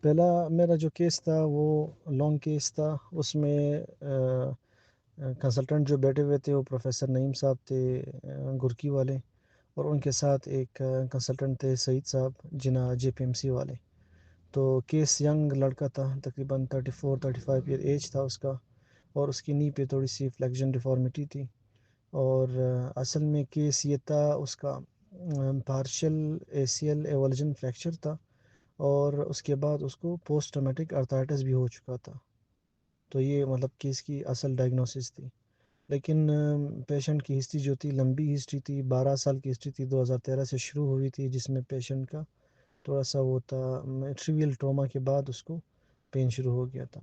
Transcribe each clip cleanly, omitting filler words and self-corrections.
پہلا میرا جو کیس تھا وہ لانگ کیس تھا. اس میں کنسلٹنٹ جو بیٹھے ہوئے تھے وہ پروفیسر نعیم صاحب تھے گرکی والے, اور ان کے ساتھ ایک کنسلٹنٹ تھے سعید صاحب جناح JPMC والے. تو کیس ینگ لڑکا تھا, تقریباً 34-35 ایئر ایج تھا اس کا, اور اس کی نی پہ تھوڑی سی فلیکشن ڈیفارمیٹی تھی. اور اصل میں کیس یہ تھا اس کا پارشل ACL ایولجن فریکچر تھا, اور اس کے بعد اس کو پوسٹ ٹرامیٹک آرتھرائٹس بھی ہو چکا تھا. تو یہ مطلب کیس کی اصل ڈائگنوسس تھی. لیکن پیشنٹ کی ہسٹری جو تھی لمبی ہسٹری تھی, 12 سال کی ہسٹری تھی, 2013 سے شروع ہوئی تھی, جس میں پیشنٹ کا تھوڑا سا وہ تھا ٹریویل ٹراما کے بعد اس کو پین شروع ہو گیا تھا.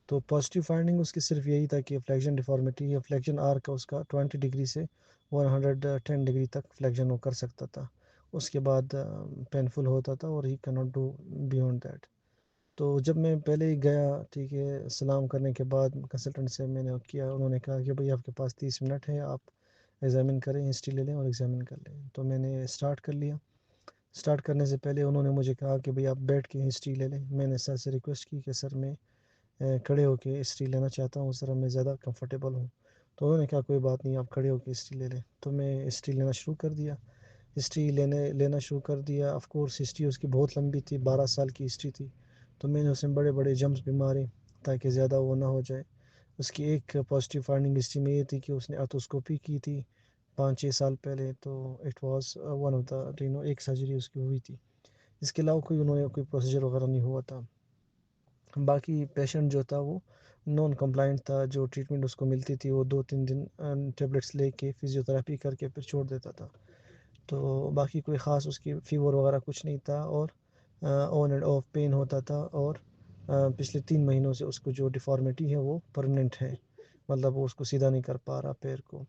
تو پازیٹیو فائنڈنگ اس کی صرف یہی تھا کہ فلیکشن ڈیفارمیٹی یا فلیکشن آرک اس کا 20 ڈگری سے 110 ڈگری تک فلیکشن وہ کر سکتا تھا. اس کے بعد پینفل ہوتا تھا اور ہی کی ناٹ ڈو بیونڈ دیٹ. تو جب میں پہلے ہی گیا, ٹھیک ہے, سلام کرنے کے بعد کنسلٹنٹ سے میں نے کیا, انہوں نے کہا کہ بھائی آپ کے پاس 30 منٹ ہے, آپ ایگزامن کریں, ہسٹری لے لیں اور ایگزامن کر لیں. تو میں نے اسٹارٹ کر لیا. اسٹارٹ کرنے سے پہلے انہوں نے مجھے کہا کہ بھائی آپ بیٹھ کے ہسٹری لے لیں. میں نے سر سے ریکویسٹ کی کہ سر میں کھڑے ہو کے ہسٹری لینا چاہتا ہوں, سر میں زیادہ کمفرٹیبل ہوں. تو انہوں نے کہا کوئی بات نہیں, آپ کھڑے ہو کے ہسٹری لے لیں. تو میں ہسٹری لینا شروع کر دیا. ہسٹری لینا شروع کر دیا. آف کورس ہسٹری اس کی بہت لمبی تھی, 12 سال کی ہسٹری تھی. تو میں نے اس میں بڑے بڑے جمپس بھی مارے تاکہ زیادہ وہ نہ ہو جائے. اس کی ایک پازیٹیو فائنڈنگ ہسٹری میں یہ تھی کہ اس نے آرتھوسکوپی کی تھی 5-6 سال پہلے. تو it was one of the ایک سرجری اس کی ہوئی تھی. اس کے علاوہ انہوں نے کوئی پروسیجر وغیرہ نہیں ہوا تھا. باقی پیشنٹ جو تھا وہ نان کمپلائنٹ تھا. جو ٹریٹمنٹ اس کو ملتی تھی وہ 2-3 دن ٹیبلٹس لے کے فزیوتھراپی کر کے پھر چھوڑ دیتا تھا. تو باقی کوئی خاص اس کی فیور وغیرہ کچھ نہیں تھا, اور آن اینڈ آف پین ہوتا تھا. اور پچھلے 3 مہینوں سے اس کو جو ڈیفارمیٹی ہے وہ پرمننٹ ہے, مطلب وہ اس کو سیدھا نہیں کر پا رہا پیر کو.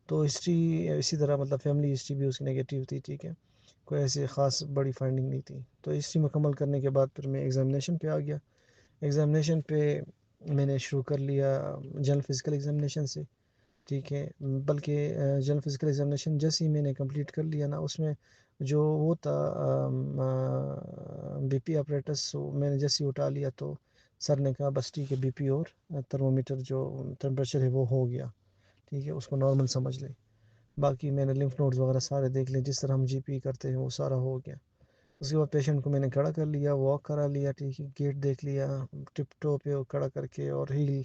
تو ہسٹری اسی طرح مطلب فیملی ہسٹری بھی اس کی نگیٹیو تھی, ٹھیک ہے, کوئی ایسی خاص بڑی فائنڈنگ نہیں تھی. تو ہسٹری مکمل کرنے کے بعد پھر میں ایگزامینیشن پہ آ گیا. ایگزامینیشن پہ میں نے شروع کر لیا جنرل فزیکل ایگزامینیشن سے, ٹھیک ہے. بلکہ جنرل فزیکل ایگزامینیشن جیسے ہی میں نے کمپلیٹ کر لیا نا, اس میں جو وہ تھا BP اپریٹس میں نے جیسے ہی اٹھا لیا تو سر نے کہا بس ٹھیک ہے, BP اور تھرمومیٹر جو ٹمپریچر ہے وہ ہو گیا, ٹھیک ہے, اس کو نارمل سمجھ لیں. باقی میں نے لمف نوڈز وغیرہ سارے دیکھ لیں, جس طرح ہم GP کرتے ہیں وہ سارا ہو گیا. اس کے بعد پیشنٹ کو میں نے کھڑا کر لیا, واک کرا لیا, ٹھیک ہے, گیٹ دیکھ لیا, ٹپ ٹو پہ کھڑا کر کے, اور ہیل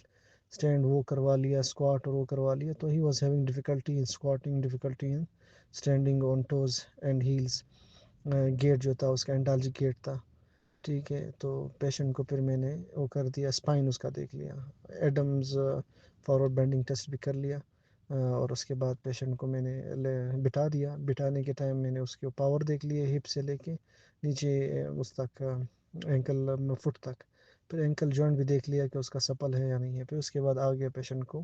اسٹینڈ وہ کروا لیا, اسکواٹ اور وہ کروا لیا. تو he was having difficulty in squatting, difficulty in standing on toes and heels. Gait جو تھا اس کا انٹالجک گیٹ تھا, ٹھیک ہے. تو پیشنٹ کو پھر میں نے وہ کر دیا, اسپائن اس کا دیکھ لیا, ایڈمز فارورڈ بینڈنگ ٹیسٹ بھی کر لیا. اور اس کے بعد پیشنٹ کو میں نے بٹھا دیا. بٹھانے کے ٹائم میں نے اس کے پاور دیکھ لیے, ہپ سے لے کے نیچے اس تک اینکل فٹ تک. پھر اینکل جوائنٹ بھی دیکھ لیا کہ اس کا سپل ہے یا نہیں ہے. پھر اس کے بعد آگے پیشنٹ کو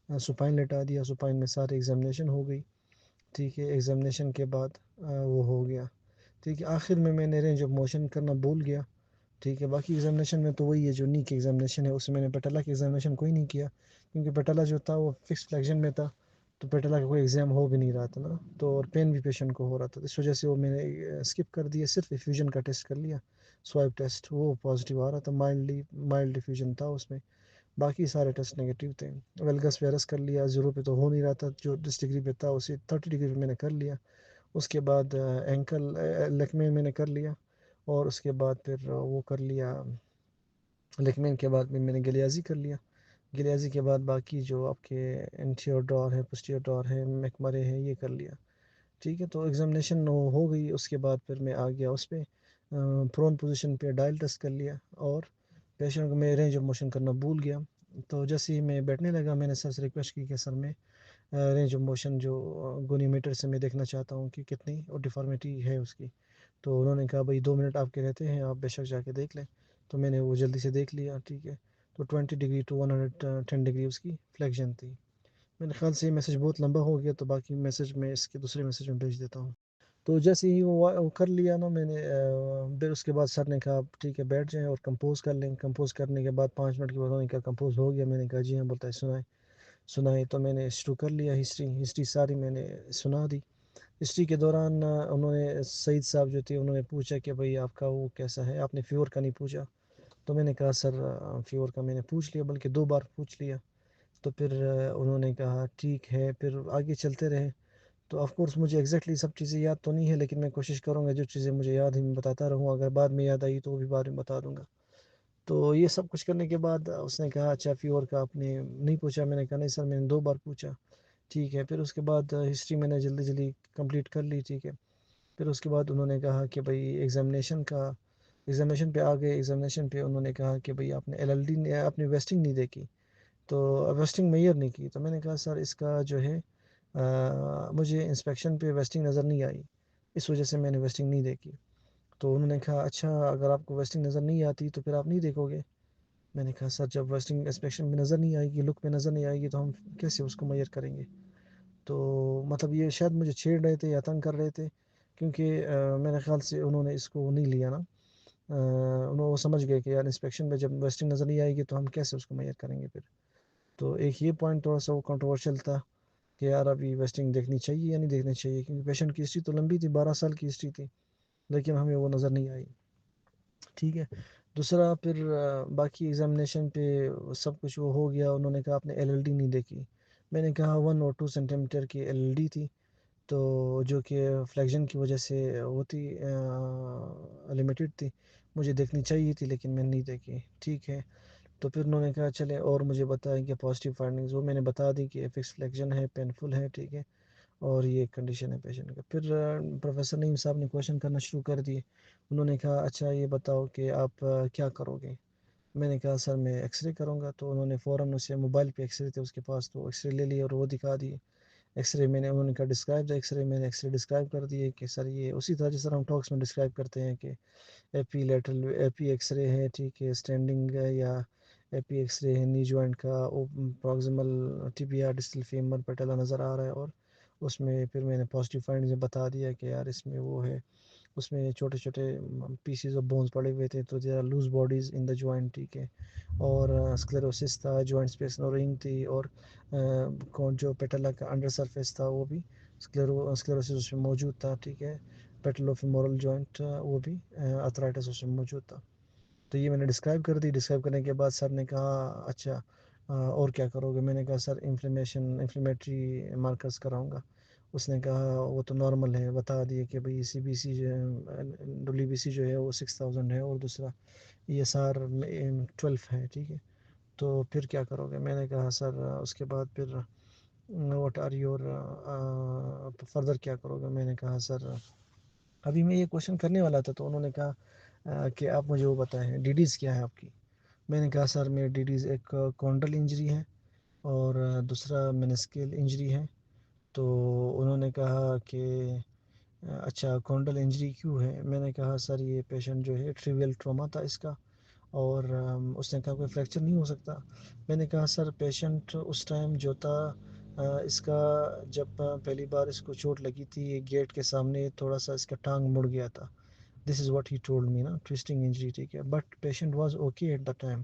سپائن لٹا دیا. سپائن میں سارے ایگزامینیشن ہو گئی, ٹھیک ہے. ایگزامینیشن کے بعد وہ ہو گیا, ٹھیک ہے. آخر میں نے رینج آف موشن کرنا بھول گیا, ٹھیک ہے. باقی ایگزامینیشن میں تو وہی ہے جو نیک ایگزامینیشن ہے, اس میں نے پیٹلا کی ایگزامینیشن کوئی نہیں کیا, کیونکہ پیٹلا جو تھا وہ فکس فلیکشن میں تھا. تو پیٹلا کا کوئی ایگزام ہو بھی نہیں رہا تھا نا, تو اور پین بھی پیشنٹ کو ہو رہا تھا. اس وجہ سے وہ میں نے اسکپ کر دیا. صرف ایفیوژن کا ٹیسٹ کر لیا, سوائب ٹیسٹ, وہ پازیٹیو آ رہا تھا, مائلڈ ایفیوژن تھا اس میں. باقی سارے ٹیسٹ نگیٹیو تھے. ویلگس ویرس کر لیا, 0 پہ تو ہو نہیں رہا تھا, جو 10 ڈگری پہ تھا اسے 30 ڈگری پہ میں نے کر لیا. اس کے بعد اینکل لیگمنٹ میں نے کر لیا, اور اس کے بعد پھر وہ کر لیا. لیگمنٹ کے بعد میں نے گلیازی کر لیا. گلیازی کے بعد باقی جو آپ کے انٹیریور ڈور ہے, پوسٹیریور ڈور ہے, میکمرے ہے, یہ کر لیا, ٹھیک ہے. تو ایگزامینیشن ہو گئی. اس کے بعد پھر میں آ گیا اس پہ پرون پوزیشن پہ ڈائل ٹیسٹ کر لیا, اور پیشنٹ کو میں رینج آف موشن کرنا بھول گیا. تو جیسے ہی میں بیٹھنے لگا, میں نے سر سے ریکویسٹ کی کہ سر میں رینج آف موشن جو گونی میٹر سے میں دیکھنا چاہتا ہوں کہ کتنی اور ڈیفارمیٹی ہے اس کی. تو انہوں نے کہا بھائی 2 منٹ آپ کے رہتے ہیں, آپ بے شک جا کے دیکھ لیں. تو میں نے وہ جلدی سے دیکھ لیا, ٹھیک ہے. تو 20 ڈگری ٹو 110 ڈگری اس کی فلیکشن تھی. میرے خیال سے یہ میسیج بہت لمبا ہو گیا, تو باقی میسیج میں اس کے دوسرے میسیج میں بھیج دیتا ہوں. تو جیسے ہی وہ کر لیا نا میں نے, پھر اس کے بعد سر نے کہا ٹھیک ہے بیٹھ جائیں اور کمپوز کر لیں. کمپوز کرنے کے بعد 5 منٹ کے بعد انہوں نے کہا کمپوز ہو گیا. میں نے کہا جی ہاں, بولتا ہے سنائے. تو میں نے شروع کر لیا ہسٹری ساری میں نے سنا دی. ہسٹری کے دوران انہوں نے سعید صاحب جو تھے انہوں نے پوچھا کہ بھائی آپ کا وہ کیسا ہے، آپ نے فیور کا نہیں پوچھا. تو میں نے کہا سر فیور کا میں نے پوچھ لیا، بلکہ 2 بار پوچھ لیا. تو پھر انہوں نے کہا ٹھیک ہے، پھر آگے چلتے رہے. تو آف کورس مجھے ایگزیکٹلی سب چیزیں یاد تو نہیں ہے، لیکن میں کوشش کروں گا جو چیزیں مجھے یاد ہیں میں بتاتا رہوں. اگر بعد میں یاد آئی تو وہ بھی بعد میں بتا دوں گا. تو یہ سب کچھ کرنے کے بعد اس نے کہا اچھا فیور کا آپ نے نہیں پوچھا. میں نے کہا نہیں سر میں نے 2 بار پوچھا. ٹھیک ہے، پھر اس کے بعد ہسٹری میں نے جلدی جلدی کمپلیٹ کر لی. ٹھیک ہے، پھر اس کے بعد انہوں نے کہا کہ بھائی ایگزامینیشن پہ آ گئے. ایگزامینیشن پہ انہوں نے کہا کہ بھائی آپ نے ایل ایل ڈی اپنی ویسٹنگ نہیں دیکھی، تو ویسٹنگ میئر نہیں کی. تو میں نے کہا سر اس کا جو ہے مجھے انسپیکشن پہ ویسٹنگ نظر نہیں آئی، اس وجہ سے میں نے ویسٹنگ نہیں دیکھی. تو انہوں نے کہا اچھا اگر آپ کو ویسٹنگ نظر نہیں آتی تو پھر آپ نہیں دیکھو گے. میں نے کہا سر جب ویسٹنگ انسپیکشن میں نظر نہیں آئے گی، لک میں نظر نہیں آئے گی، تو ہم کیسے اس کو میئر کریں گے. تو مطلب یہ شاید مجھے چھیڑ رہے تھے یا تنگ کر رہے تھے، کیونکہ میرے خیال سے انہوں نے اس کو نہیں لیا نا. انہوں وہ سمجھ گئے کہ یار انسپیکشن میں جب ویسٹنگ نظر نہیں آئے گی تو ہم کیسے اس کو میئر کریں گے پھر. تو ایک یہ پوائنٹ تھوڑا سا وہ کنٹروورشل تھا کہ یار ابھی ویسٹنگ دیکھنی چاہیے یا نہیں دیکھنی چاہیے، کیونکہ پیشنٹ کی ہسٹری تو لمبی تھی، 12 سال کی ہسٹری تھی، لیکن ہمیں وہ نظر نہیں آئی. ٹھیک ہے. دوسرا پھر باقی ایگزامینیشن پہ سب کچھ وہ ہو گیا. انہوں نے کہا آپ نے ایل ایل ڈی نہیں دیکھی. میں نے کہا 1 اور 2 سینٹی میٹر کی ایل ایل ڈی تھی، تو جو کہ فلیکشن کی وجہ سے ہوتی لمیٹڈ تھی، مجھے دیکھنی چاہیے تھی لیکن میں نہیں دیکھی. ٹھیک ہے. تو پھر انہوں نے کہا چلے اور مجھے بتائیں کہ پازیٹیو فائنڈنگز، وہ میں نے بتا دی کہ فکس فلیکشن ہے، پینفل ہے. ٹھیک ہے، اور یہ کنڈیشن ہے پیشنٹ کا. پھر پروفیسر نعیم صاحب نے کویشچن کرنا شروع کر دیے. انہوں نے کہا اچھا یہ بتاؤ کہ آپ کیا کرو گے. میں نے کہا سر میں ایکس رے کروں گا. تو انہوں نے فوراً اسے موبائل پہ ایکس رے تھے اس کے پاس، تو ایکس رے لے لیے اور وہ دکھا دیے. ایکس رے میں نے انہوں نے کہا ڈسکرائب ایکس رے، میں نے ایکس رے ڈسکرائب کر دیے کہ سر یہ اسی طرح جس طرح ہم ٹاکس میں ڈسکرائب کرتے ہیں کہ ایپی لیٹرل ایپی ایکس رے ہے. ٹھیک ہے، اسٹینڈنگ ہے یا ایپی ایکس رے ہے نی جوائنٹ کا، پروگزمل ٹیبیا ڈسٹل فیمر پیٹیلا نظر آ رہا ہے. اور اس میں پھر میں نے پازیٹیو فائنڈنگز بتا دیا کہ یار اس میں وہ ہے، اس میں چھوٹے چھوٹے پیسز آف بونز پڑے ہوئے تھے، تو there are loose bodies in the joint. ٹھیک ہے، اور اسکلیروسس تھا، جوائنٹ اسپیس نورنگ تھی، اور جو پیٹلا کا انڈر سرفیس تھا وہ بھی اسکلیروسس اس میں موجود تھا. ٹھیک ہے، پیٹلو فیمورل جوائنٹ وہ بھی ارتھرائٹس اس میں موجود تھا. تو یہ میں نے ڈسکرائب کر دی. ڈسکرائب کرنے کے بعد سر نے کہا اچھا اور کیا کرو گے. میں نے کہا سر انفلیمیٹری مارکرز کراؤں گا. اس نے کہا وہ تو نارمل ہے. بتا دیے کہ بھائی سی بی سی جو ہے ڈبلیو بی سی جو ہے وہ 6000 ہے، اور دوسرا ای ایس آر 12 ہے. ٹھیک ہے، تو پھر کیا کرو گے. میں نے کہا سر اس کے بعد پھر واٹ آر یور فردر کیا کرو گے. میں نے کہا سر ابھی میں یہ کوشچن کرنے والا تھا. تو انہوں نے کہا کہ آپ مجھے وہ بتائیں ڈی ڈیز کیا ہے آپ کی. میں نے کہا سر میری ڈی ڈیز ایک کونڈل انجری ہے اور دوسرا منسکل انجری ہے. تو انہوں نے کہا کہ اچھا کونڈل انجری کیوں ہے. میں نے کہا سر یہ پیشنٹ جو ہے ٹریویل ٹراما تھا اس کا، اور اس نے کہا کوئی فریکچر نہیں ہو سکتا. میں نے کہا سر پیشنٹ اس ٹائم جو تھا اس کا جب پہلی بار اس کو چوٹ لگی تھی گیٹ کے سامنے تھوڑا سا اس کا ٹانگ مڑ گیا تھا. دس is what he told me نا، ٹوسٹنگ انجری. ٹھیک ہے، but patient was okay at the time,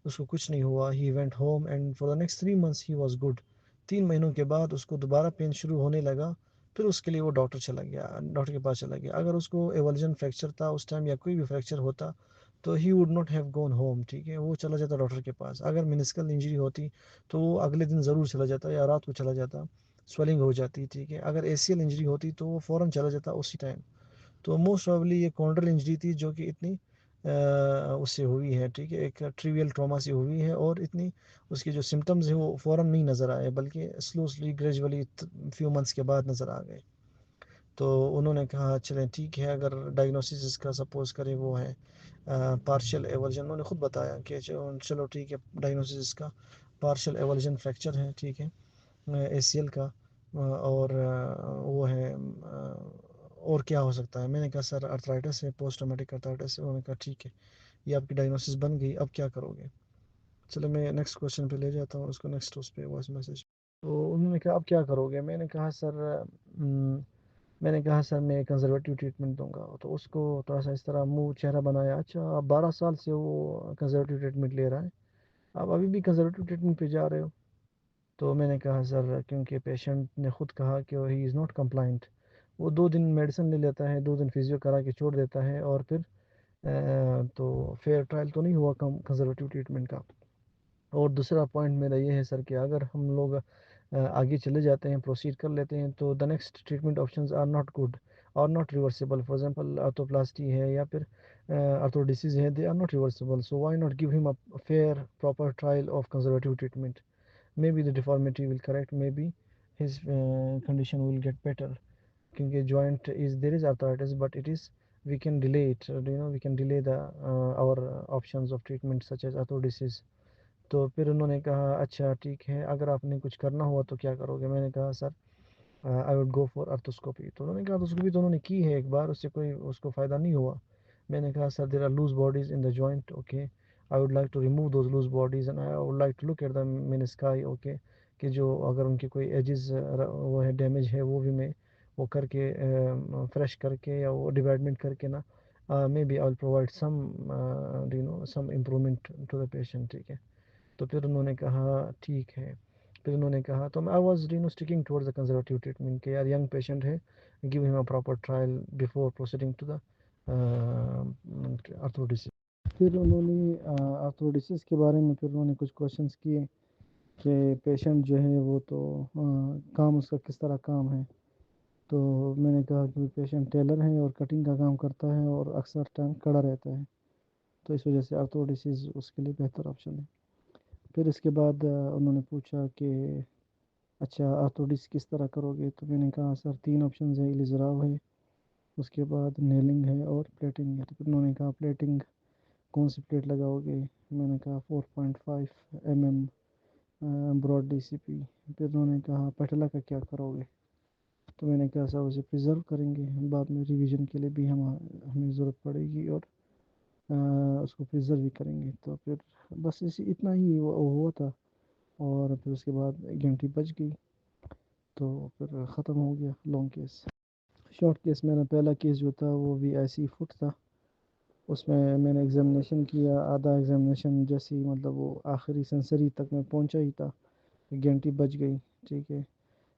اس کو کچھ نہیں ہوا. He went home and for the next 3 months he was good. 3 مہینوں کے بعد اس کو دوبارہ پین شروع ہونے لگا. پھر اس کے لیے وہ ڈاکٹر کے پاس چلا گیا. اگر اس کو ایولجن فریکچر تھا اس ٹائم یا کوئی بھی فریکچر ہوتا تو ہی would not have gone home. ٹھیک ہے، وہ چلا جاتا ڈاکٹر کے پاس. اگر منسکل انجری ہوتی تو وہ اگلے دن ضرور چلا جاتا یا رات کو چلا جاتا، سویلنگ ہو جاتی. ٹھیک ہے، اگر اے سی ایل انجری ہوتی تو وہ فوراً چلا جاتا اسی ٹائم. تو موسٹ پروبلی یہ کونڈل انجری تھی جو کہ اتنی اس سے ہوئی ہے. ٹھیک ہے، ایک ٹریویل ٹراما سے ہوئی ہے، اور اتنی اس کے جو سمٹمز ہیں وہ فوراً نہیں نظر آئے بلکہ سلولی گریجولی فیو منتھس کے بعد نظر آ گئے. تو انہوں نے کہا چلیں ٹھیک ہے، اگر ڈائگنوسس اس کا سپوز کریں وہ ہے پارشل ایورجن. انہوں نے خود بتایا کہ چلو ٹھیک ہے ڈائگنوسس اس کا پارشل ایورجن فریکچر ہے. ٹھیک ہے، اے سی ایل کا، اور وہ ہے اور کیا ہو سکتا ہے. میں نے کہا سر ارتھرائٹس ہے، پوسٹ ٹرومیٹک ارتھرائٹس ہے. انہوں نے کہا ٹھیک ہے یہ آپ کی ڈائگنوسس بن گئی، اب کیا کرو گے. چلو میں نیکسٹ کوشچن پہ لے جاتا ہوں اس کو، نیکسٹ اس پہ وائس میسیج. تو انہوں نے کہا اب کیا کرو گے. میں نے کہا سر میں کنزرویٹو ٹریٹمنٹ دوں گا. تو اس کو تھوڑا سا اس طرح منہ چہرہ بنایا. اچھا آپ 12 سال سے وہ کنزرویٹو ٹریٹمنٹ لے رہا ہے، آپ ابھی بھی کنزرویٹو ٹریٹمنٹ پہ جا رہے ہو. تو میں نے کہا سر کیونکہ پیشنٹ نے خود کہا کہ ہی از ناٹ کمپلائنٹ، وہ 2 دن میڈیسن لے لیتا ہے، 2 دن فزیو کرا کے چھوڑ دیتا ہے، اور پھر تو فیئر ٹرائل تو نہیں ہوا کنزرویٹیو ٹریٹمنٹ کا۔ اور دوسرا پوائنٹ میرا یہ ہے سر کہ اگر ہم لوگ آگے چلے جاتے ہیں، پروسیڈ کر لیتے ہیں، تو the next treatment options are not good اور not reversible. For example arthroplasty ہے یا پھر آرتھوڈیسیز ہے، they are not reversible. So why not give him a fair proper trial of conservative treatment. Maybe the deformity will correct, maybe his condition will get better. کیونکہ joint is there is arthritis but it is we can delay it, we can delay the our options of treatment such as arthrodesis. تو پھر انہوں نے کہا اچھا ٹھیک ہے، اگر آپ نے کچھ کرنا ہوا تو کیا کرو گے؟ میں نے کہا sir I would go for ارتھوسکوپی. تو انہوں نے کہا ارتھوسکوپی تو انہوں نے کی ہے ایک بار، اس سے کوئی اس کو فائدہ نہیں ہوا. میں نے کہا sir there are loose bodies in the joint, okay I would like to remove those loose bodies and I would like to look at the menisci, okay کہ جو اگر ان کے کوئی ایجز وہ ہے ڈیمیج ہے وہ بھی میں وہ کر کے فریش کر کے یا وہ ڈیوائڈمنٹ کر کے نا maybe I will provide some some improvement to the patient. ٹھیک ہے. تو پھر انہوں نے کہا ٹھیک ہے. پھر انہوں نے کہا تو I was sticking toward the conservative treatment کہ یار ینگ پیشنٹ ہے، give him a proper trial before proceeding to the arthrodesis. پھر انہوں نے آرتھروڈیسس کے بارے میں پھر انہوں نے کچھ کوشچنس کیے کہ پیشنٹ جو ہے وہ تو کام اس کا کس طرح کام ہے. تو میں نے کہا کہ پیشنٹ ٹیلر ہے اور کٹنگ کا کام کرتا ہے اور اکثر ٹائم کھڑا رہتا ہے، تو اس وجہ سے آرتھروڈیسس اس کے لیے بہتر آپشن ہے. پھر اس کے بعد انہوں نے پوچھا کہ اچھا آرتھوڈیس کس طرح کرو گے؟ تو میں نے کہا سر 3 آپشنز ہیں، الیزراو ہے، اس کے بعد نیلنگ ہے اور پلیٹنگ ہے. تو پھر انہوں نے کہا پلیٹنگ کون سی پلیٹ لگاؤ گے؟ میں نے کہا 4.5 mm براڈ ڈی سی پی. پھر انہوں نے کہا پٹلا کا کیا کرو گے؟ تو میں نے کہا سر اسے پریزرو کریں گے، بعد میں ریویژن کے لیے بھی ہمیں ضرورت پڑے گی اور اس کو پریزرو بھی کریں گے. تو پھر بس اتنا ہی ہوا تھا، اور پھر اس کے بعد 1 گھنٹی بج گئی تو پھر ختم ہو گیا لانگ کیس. شارٹ کیس میرا پہلا کیس جو تھا وہ بھی ایسی فٹ تھا. اس میں نے ایگزامینیشن کیا، آدھا ایگزامینیشن جیسی مطلب وہ آخری سنسری تک میں پہنچا ہی تھا، 1 گھنٹی بج گئی. ٹھیک ہے.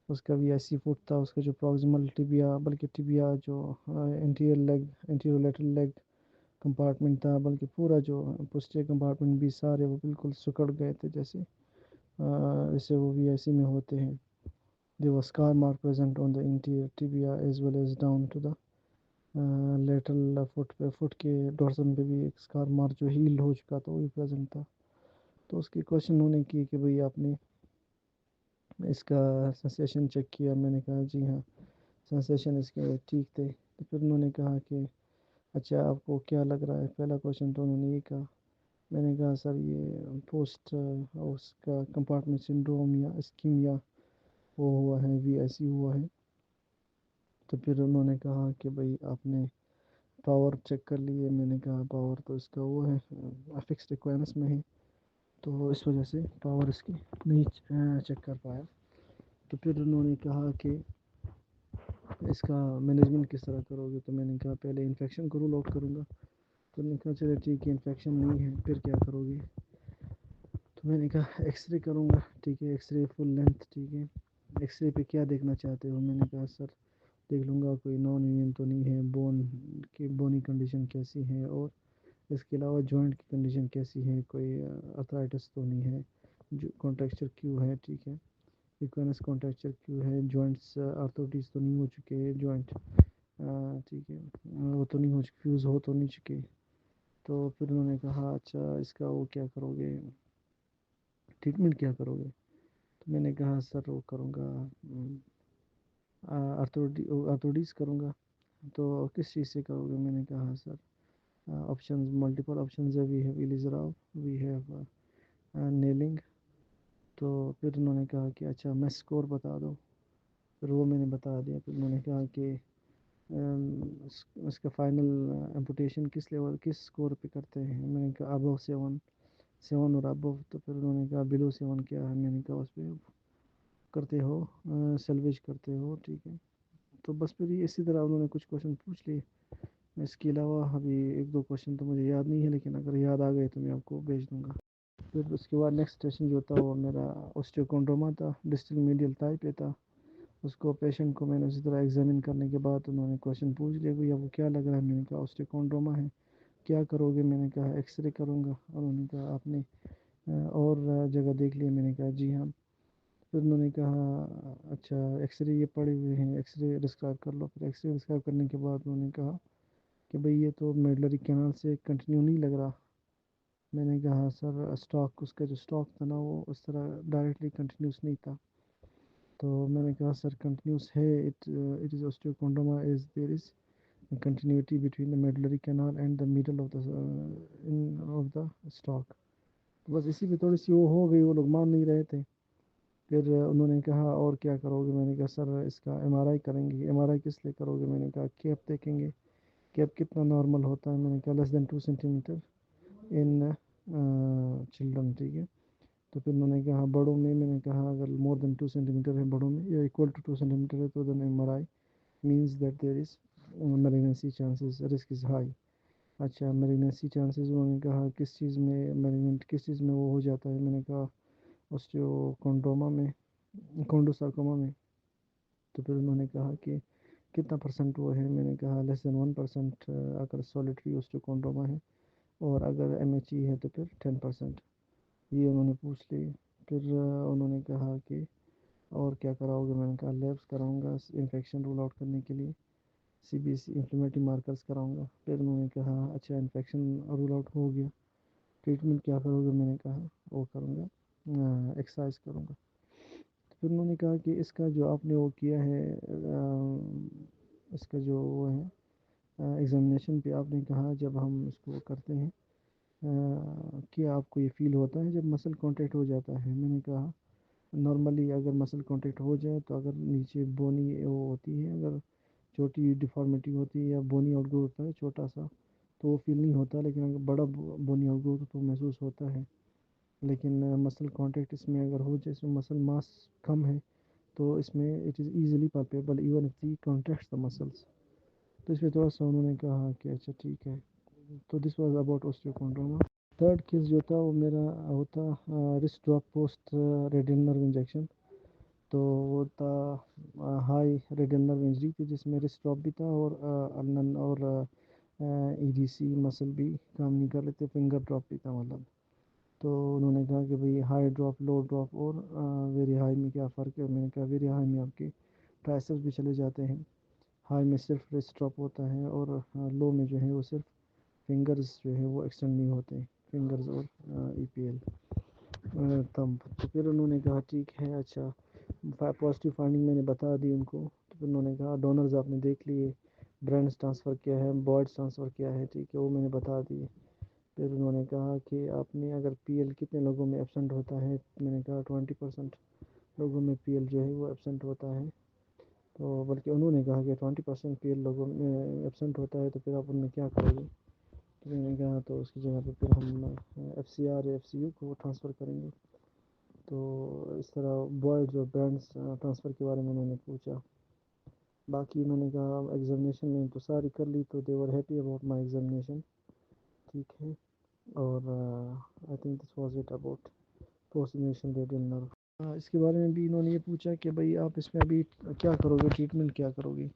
اس کا بھی ایسی فٹ تھا، اس کا جو پروگزمل ٹیبیا بلکہ ٹیبیا جو انٹیریور لیٹرل لیگ کمپارٹمنٹ تھا، بلکہ پورا جو پوسٹیریور کمپارٹمنٹ بھی سارے وہ بالکل سکڑ گئے تھے جیسے وہ وی آئی سی میں ہوتے ہیں. There was scar mark present on the interior tibia as well as down to the lateral foot پہ، فٹ کے ڈورسن پہ بھی ایک اسکار مارک جو ہیل ہو چکا تھا وہ بھی پریزنٹ تھا. تو اس کی کوشچن انہوں نے کی کہ بھئی آپ نے اس کا سنسیشن چیک کیا؟ میں نے کہا جی ہاں سنسیشن اس کے ٹھیک تھے. تو پھر انہوں نے کہا کہ اچھا آپ کو کیا لگ رہا ہے؟ پہلا کوشچن تو انہوں نے یہ کہا. میں نے کہا سر یہ پوسٹ اس کا کمپارٹمنٹ سنڈروم یا اسکیمیا وہ ہوا ہے، وی آئی سی ہوا ہے. تو پھر انہوں نے کہا کہ بھئی آپ نے پاور چیک کر لیے؟ میں نے کہا پاور تو اس کا وہ ہے افکسڈ ایکوینس میں ہے، تو اس وجہ سے پاور اس کی نہیں چیک کر پایا. تو پھر انہوں نے کہا کہ اس کا مینجمنٹ کس طرح کرو گے؟ تو میں نے کہا پہلے انفیکشن کو رول آؤٹ کروں گا. تو انہوں نے کہا چلے ٹھیک ہے انفیکشن نہیں ہے، پھر کیا کرو گے؟ تو میں نے کہا ایکس رے کروں گا. ٹھیک ہے، ایکس رے فل لینتھ. ٹھیک ہے، ایکس رے پہ کیا دیکھنا چاہتے ہو؟ میں نے کہا سر دیکھ لوں گا کوئی نان یونین تو نہیں ہے، بون کی بونی کنڈیشن کیسی ہے، اور اس کے علاوہ جوائنٹ کی کنڈیشن کیسی ہے، کوئی ارتھرائٹس تو نہیں ہے، جو کانٹریکچر کیوں ہے. ٹھیک ہے، ایکوینس کانٹریکچر کیوں ہے، جوائنٹس آرتھوڈیز تو نہیں ہو چکے جوائنٹ. ٹھیک ہے، وہ تو نہیں ہو چکے، فیوز ہو تو نہیں چکے. تو پھر انہوں نے کہا اچھا اس کا وہ کیا کرو گے، ٹریٹمنٹ کیا کرو گے؟ تو میں نے کہا سر وہ کروں گا آرتھوڈیز کروں گا. تو کس چیز سے کرو گے؟ میں نے کہا سر آپشنز ملٹیپل آپشنز ہے، وی ہیو الیزراو، وی ہیو نیلنگ. تو پھر انہوں نے کہا کہ اچھا میں اسکور بتا دو. پھر وہ میں نے بتا دیا. پھر انہوں نے کہا کہ اس کا فائنل ایمپوٹیشن کس لیول کس اسکور پہ کرتے ہیں؟ میں نے کہا ابو 7 اور ابو. تو پھر انہوں نے کہا بلو 7 کیا ہے؟ میں نے کہا اس پہ کرتے ہو سیلویج کرتے ہو. ٹھیک ہے. تو بس پھر اسی طرح انہوں نے کچھ کوشچن پوچھ لیے. اس کے علاوہ ابھی 1-2 کوشچن تو مجھے یاد نہیں ہے، لیکن اگر یاد آ گئے تو میں آپ کو بھیج دوں گا. پھر اس کے بعد نیکسٹ سیشن جو تھا وہ میرا اوسٹیوکونڈروما تھا، ڈسٹل میڈیل تھائی پہ تھا. اس کو پیشنٹ کو میں نے اسی طرح ایگزامن کرنے کے بعد انہوں نے کویشچن پوچھ لیا کہ وہ کیا لگ رہا ہے. میں نے کہا اوسٹیوکونڈروما ہے. کیا کرو گے؟ میں نے کہا ایکس رے کروں گا. انہوں نے کہا آپ نے اور جگہ دیکھ لیا؟ میں نے کہا جی ہاں. پھر انہوں نے کہا اچھا ایکس رے یہ پڑے ہوئے ہیں، ایکس رے ڈسکرائب کر لو. پھر ایکس رے ڈسکرائب کرنے کے بعد انہوں نے کہا کہ بھئی یہ تو میڈلری کینال سے کنٹینیو نہیں لگ رہا. میں نے کہا سر اسٹاک، اس کا جو اسٹاک تھا نا وہ اس طرح ڈائریکٹلی کنٹینیوس نہیں تھا. تو میں نے کہا سر کنٹینیوس ہے، it is osteochondroma as there is continuity between the medullary canal and the middle of the stalk. بس اسی پہ تھوڑی سی وہ ہو گئی، وہ لوگ مان نہیں رہے تھے. پھر انہوں نے کہا اور کیا کرو گے؟ میں نے کہا سر اس کا ایم آر آئی کریں گے. ایم آر آئی کس لیے کرو گے؟ میں نے کہا کیپ دیکھیں گے، کیپ کتنا نارمل ہوتا ہے. میں نے کہا لیس دین 2 سینٹی میٹر ان چلڈرن. ٹھیک ہے. تو پھر انہوں نے کہا بڑوں میں، میں نے کہا اگر مور دین 2 سینٹی میٹر ہے بڑوں میں یا equal to 2 سینٹی میٹر ہے تو then M R I means that there is malignancy chances, risk is high. اچھا malignancy chances انہوں نے کہا کس چیز میں malignant، کس چیز میں وہ ہو جاتا ہے؟ میں نے کہا اوسٹیوکونڈروما میں، کونڈوسارکوما میں. تو پھر انہوں نے کہا کہ کتنا پرسنٹ وہ ہے؟ میں نے کہا لیس دین 1% اگر سولیٹری اوسٹیوکونڈروما ہے، اور اگر ایم ایچ ای ہے تو پھر 10%. یہ انہوں نے پوچھ لی. پھر انہوں نے کہا کہ اور کیا کراؤ گے؟ میں نے کہا لیبس کراؤں گا انفیکشن رول آؤٹ کرنے کے لیے، C B C inflammatory markers کراؤں گا. پھر انہوں نے کہا اچھا انفیکشن رول آؤٹ ہو گیا، ٹریٹمنٹ کیا کرو گے؟ میں نے کہا وہ کروں گا ایکسرسائز کروں گا. پھر انہوں نے کہا کہ اس کا جو آپ نے وہ کیا ہے، اس کا جو وہ ہے ایگزامینیشن پہ آپ نے کہا جب ہم اس کو کرتے ہیں کیا آپ کو یہ فیل ہوتا ہے جب مسل کانٹیکٹ ہو جاتا ہے؟ میں نے کہا نارملی اگر مسل کانٹیکٹ ہو جائے تو اگر نیچے بونی وہ ہوتی ہے، اگر چھوٹی ڈیفارمیٹی ہوتی ہے یا بونی آؤٹ گروتھ ہوتا ہے چھوٹا سا تو وہ فیل نہیں ہوتا، لیکن اگر بڑا بونی آؤٹ گروتھ تو محسوس ہوتا ہے. لیکن مسل کانٹیکٹ اس میں اگر ہو جائے، اس میں مسل ماس کم ہے تو اس میں it is easily palpable even if the contracts the muscles. تو اس پہ تھوڑا سا انہوں نے کہا کہ اچھا ٹھیک ہے. تو this was about osteochondroma. Third case جو تھا وہ میرا ہوتا wrist drop post radial nerve injection. تو وہ تھا ہائی ریڈینل نرو انجری تھی جس میں رسٹ ڈراپ بھی تھا اور ای ڈی سی مسل بھی کام نہیں کر لیتے، فنگر ڈراپ بھی تھا مطلب. تو انہوں نے کہا کہ بھئی ہائی ڈراپ، لو ڈراپ اور ویری ہائی میں کیا فرق ہے؟ میں نے کہا ویری ہائی میں آپ کے ٹرائسپس بھی چلے جاتے ہیں، ہائی میں صرف رسٹ ڈراپ ہوتا ہے، اور لو میں جو ہے وہ صرف فنگرز جو ہے وہ ایکسٹینڈ نہیں ہوتے، فنگرز اور ای پی ایل تھمب. تو پھر انہوں نے کہا ٹھیک ہے. اچھا پازیٹیو فائنڈنگ میں نے بتا دی ان کو. تو پھر انہوں نے کہا ڈونرز آپ نے دیکھ لیے، برینڈس ٹرانسفر کیا ہے، بوائڈس ٹرانسفر کیا ہے، ٹھیک ہے وہ میں نے بتا دی. پھر انہوں نے کہا کہ آپ نے اگر پی ایل کتنے لوگوں میں ایبسنٹ ہوتا ہے؟ میں نے کہا 20% لوگوں میں پی ایل جو ہے وہ ایبسنٹ ہوتا ہے. تو بلکہ انہوں نے کہا کہ 20% پی ایل لوگوں میں ایبسنٹ ہوتا ہے تو پھر آپ ان میں کیا کرو گے؟ تو میں نے کہا تو اس کی جگہ پہ پھر ہم ایف سی آر یا ایف سی یو کو ٹرانسفر کریں گے. تو اس طرح بوائڈز اور برانڈس ٹرانسفر کے بارے میں انہوں نے پوچھا. باقی میں نے کہا ایگزامینیشن میں تو ساری کر لی، تو they were happy about my examination. ٹھیک ہے. اور I think this was it about post examination radial nerve. اس کے بارے میں بھی انہوں نے یہ پوچھا کہ بھئی آپ اس میں ابھی کیا کرو گے، ٹریٹمنٹ کیا کرو گی؟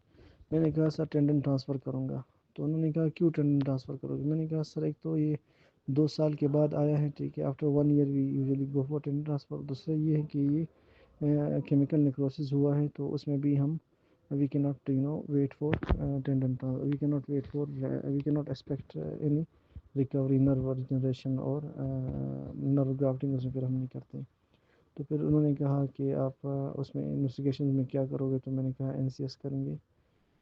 میں نے کہا سر ٹینڈن ٹرانسفر کروں گا. تو انہوں نے کہا کیوں ٹینڈن ٹرانسفر کرو گے؟ میں نے کہا سر ایک تو یہ 2 سال کے بعد آیا ہے، ٹھیک ہے، after 1 year we usually go for tendon transfer. دوسرا یہ ہے کہ یہ کیمیکل نیکروسس ہوا ہے تو اس میں بھی ہم وی کی ناٹ ویٹ فار ٹینڈن، وی کی ناٹ ویٹ فار وی کی not expect any recovery nerve regeneration اور نرو گرافٹنگ اس میں پھر ہم نہیں کرتے. تو پھر انہوں نے کہا کہ آپ اس میں انویسٹیگیشن میں کیا کرو گے؟ تو میں نے کہا این سی ایس کریں گے،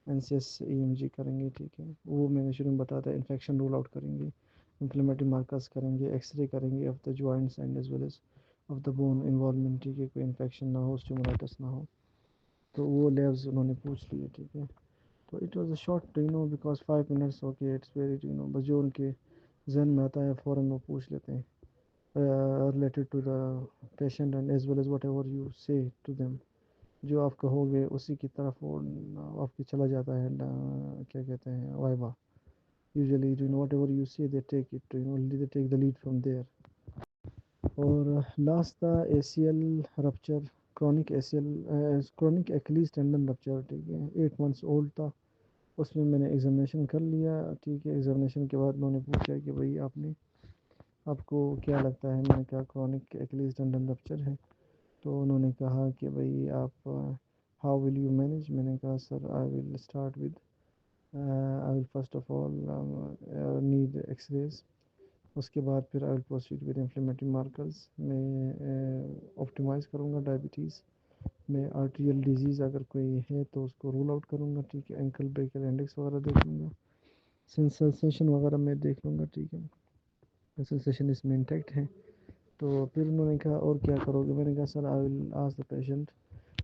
N C S E M G کریں گے. ٹھیک ہے وہ میں نے شروع میں بتایا تھا. انفیکشن رول آؤٹ کریں گے، انفلیمیٹری مارکرز کریں گے، ایکس رے کریں گے of the joints and as well as of the bone involvement. ٹھیک ہے کوئی انفیکشن نہ ہو، اسٹیومرائٹس نہ ہو. تو وہ لیبز انہوں نے پوچھ لیے. ٹھیک ہے. تو it was a short because 5 minutes okay it's very بس جو ان کے ذہن میں آتا ہے فوراً وہ پوچھ لیتے ہیں related to the patient and as well as whatever you say to them. جو آپ کہو گے اسی کی طرف وہ آپ کی چلا جاتا ہے کیا کہتے ہیں viva. Usually whatever you say they take it, they take the lead from there. اور لاسٹ تھا A C L rupture chronic Achilles tendon rupture, ٹھیک ہے، 8 months اولڈ تھا. اس میں میں نے ایگزامینیشن کر لیا، ٹھیک ہے. ایگزامینیشن کے بعد انہوں نے پوچھا کہ بھائی آپ کو کیا لگتا ہے؟ میں نے کہا کرونک ایکلیز ٹینڈن رپچر ہے. تو انہوں نے کہا کہ بھائی آپ ہاؤ ول یو مینیج؟ میں نے کہا sir I will start with I will first of all need X rays. اس کے بعد پھر I will proceed with inflammatory markers. میں آپٹیمائز کروں گا ڈائبٹیز. میں آرٹریل ڈیزیز اگر کوئی ہے تو اس کو رول آؤٹ کروں گا، ٹھیک ہے. اینکل بریکر انڈیکس وغیرہ دیکھ لوں گا، سینسیشن وغیرہ میں دیکھ لوں گا، ٹھیک ہے. سینسیشن اس میں انٹیکٹ ہے. تو پھر انہوں نے کہا اور کیا کرو گے؟ میں نے کہا sir I will ask the patient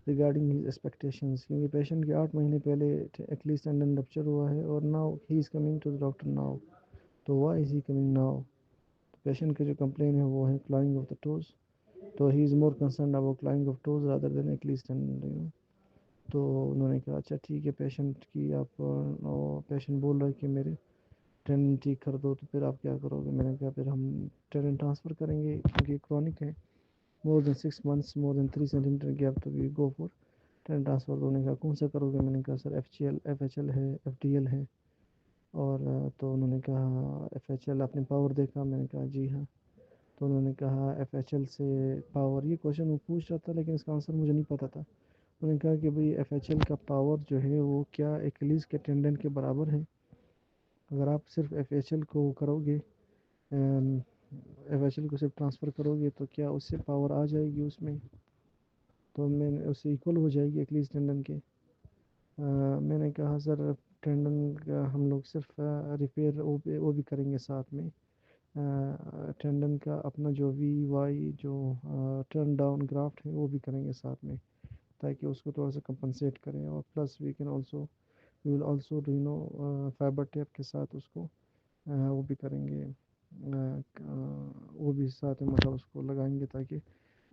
regarding his expectations, کیونکہ پیشنٹ کے 8 مہینے پہلے ایکلیز ٹینڈن رپچر ہوا ہے اور now he is coming to the doctor now. تو why is he coming now? Patient کا جو کمپلین ہے وہ ہے کلائنگ آف دا ٹوز. تو he is more concerned about clawing of toes rather than Achilles tendon. تو انہوں نے کہا اچھا ٹھیک ہے، پیشنٹ کی آپ پیشنٹ بول رہا ہے کہ میرے ٹینڈن ٹھیک کر دو، تو پھر آپ کیا کرو گے؟ میں نے کہا پھر ہم ٹینڈن ٹرانسفر کریں گے، کیونکہ کرونک ہے، مور دین 6 months، مور دین 3 centimeter گیپ، تو وی گو فور ٹینڈن ٹرانسفر. انہوں نے کہا کون سا کرو گے؟ میں نے کہا sir F G L, F H L ہے، ایف ڈی ایل ہے. اور تو انہوں نے کہا ایف ایچ ایل آپ نے پاور دیکھا؟ میں نے کہا جی ہاں. تو انہوں نے کہا ایف ایچ ایل سے پاور، یہ کوشچن وہ پوچھ رہا تھا لیکن اس کا آنسر مجھے نہیں پتہ تھا. انہوں نے کہا کہ بھئی ایف ایچ ایل کا پاور جو ہے وہ کیا ایکلیز کے ٹینڈن کے برابر ہے؟ اگر آپ صرف ایف ایچ ایل کو کرو گے، ایف ایچ ایل کو صرف ٹرانسفر کرو گے تو کیا اس سے پاور آ جائے گی اس میں؟ تو میں اس سے ایکول ہو جائے گی ایکلیز ٹینڈن کے. میں نے کہا سر ٹینڈن کا ہم لوگ صرف ریپیئر وہ بھی کریں گے ساتھ میں. ٹینڈن کا اپنا جو وی وائی جو ٹرن ڈاؤن گرافٹ ہے وہ بھی کریں گے ساتھ میں، تاکہ اس کو تھوڑا سا کمپنسیٹ کریں. اور plus we will also do fibre tape کے ساتھ اس کو وہ بھی کریں گے، وہ بھی ساتھ میں مطلب اس کو لگائیں گے تاکہ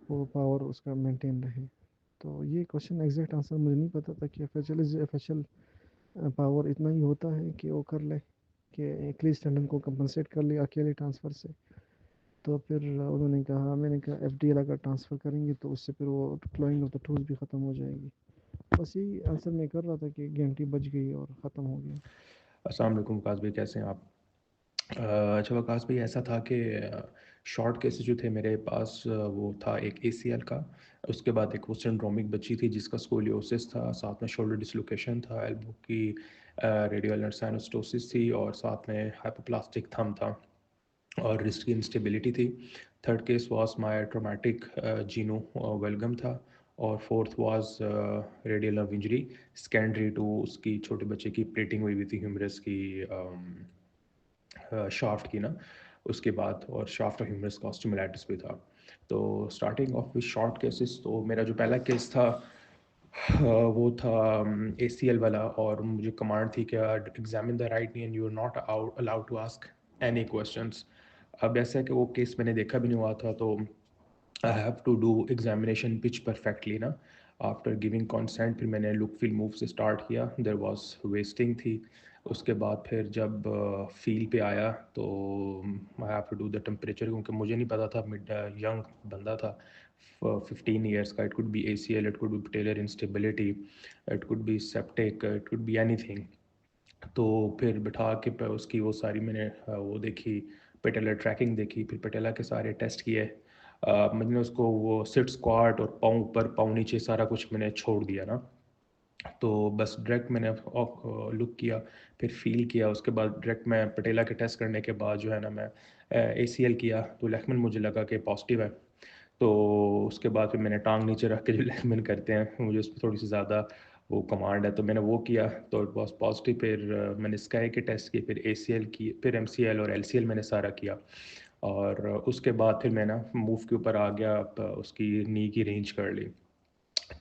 وہ پاور اس کا مینٹین رہے. تو یہ کوشچن ایگزیکٹ آنسر مجھے نہیں پتا تھا کہ ایف ایچ ایل پاور اتنا ہی ہوتا ہے کہ وہ کر لے، کہ ایکلیز ٹینڈن کو کمپنسیٹ کر لے اکیلے ٹرانسفر سے. تو پھر انہوں نے کہا، میں نے کہا ایف ڈی ایل اگر ٹرانسفر کریں گے تو اس سے پھر وہ کلوئنگ آف دا ٹوز بھی ختم ہو جائے گی. بس یہی آنسر میں کر رہا تھا کہ گھنٹی بج گئی اور ختم ہو گیا. السلام علیکم وقاص بھائی، کیسے ہیں آپ؟ اچھا وقاص بھائی، ایسا تھا کہ شارٹ کیسز جو تھے میرے پاس وہ تھا ایک اے سی ایل کا، اس کے بعد ایک وہ سنڈرومک بچی تھی جس کا اسکولیوسس تھا، ساتھ میں شولڈر ڈسلوکیشن تھا، ایلبو کی ریڈیولر سائنوسٹوسس تھی، اور ساتھ میں ہائپوپلاسٹک تھم تھا، اور رسٹ کی انسٹیبلٹی تھی. Third case was my traumatic genu valgum تھا، اور fourth was radial nerve injury secondary to اس کی چھوٹے بچے کی پلیٹنگ ہوئی تھی ہیومرس کی شافٹ کی نا، اس کے بعد اور شافٹ ہیومرس کا اسٹیمولیٹس بھی تھا. تو starting of with short cases, تو میرا جو پہلا کیس تھا وہ تھا اے سی ایل والا، اور مجھے کمانڈ تھی کہ examine the right knee and you are not allowed to ask any questions. اب ایسا ہے کہ وہ کیس میں نے دیکھا بھی نہیں ہوا تھا، تو I have to do examination pitch perfectly نا. آفٹر گیونگ کانسینٹ پھر میں نے لک فیل موو سے اسٹارٹ کیا. دیر واز ویسٹنگ تھی. اس کے بعد پھر جب فیل پہ آیا تو I have to do the temperature, کیونکہ مجھے نہیں پتا تھا، ینگ بندہ تھا 15 ایئرس کا. It could be A C L, it could be patellar instability, it could be septic, it could be anything. تو پھر بٹھا کے اس کی وہ ساری میں نے وہ دیکھی، پیٹیلا ٹریکنگ دیکھی، پھر پیٹیلا کے سارے ٹیسٹ کیے. میں نے اس کو وہ سٹ اسکواٹ اور پاؤں اوپر پاؤں نیچے سارا کچھ میں نے چھوڑ دیا نا. تو بس ڈائریکٹ میں نے لک کیا، پھر فیل کیا. اس کے بعد ڈائریکٹ میں پٹیلا کے ٹیسٹ کرنے کے بعد جو ہے نا میں اے سی ایل کیا، تو لیگمنٹ مجھے لگا کہ پازیٹیو ہے. تو اس کے بعد پھر میں نے ٹانگ نیچے رکھ کے جو لیگمنٹ کرتے ہیں، مجھے اس پہ تھوڑی سی زیادہ وہ کمانڈ ہے، تو میں نے وہ کیا تو اٹ واز پازیٹیو. پھر میں نے اسکائی کے ٹیسٹ کیے، پھر اے سی ایل کی، پھر ایم سی ایل اور ایل سی ایل میں نے سارا کیا. اور اس کے بعد پھر میں نا موو کے اوپر آ گیا، اس کی نی کی رینج کر لی.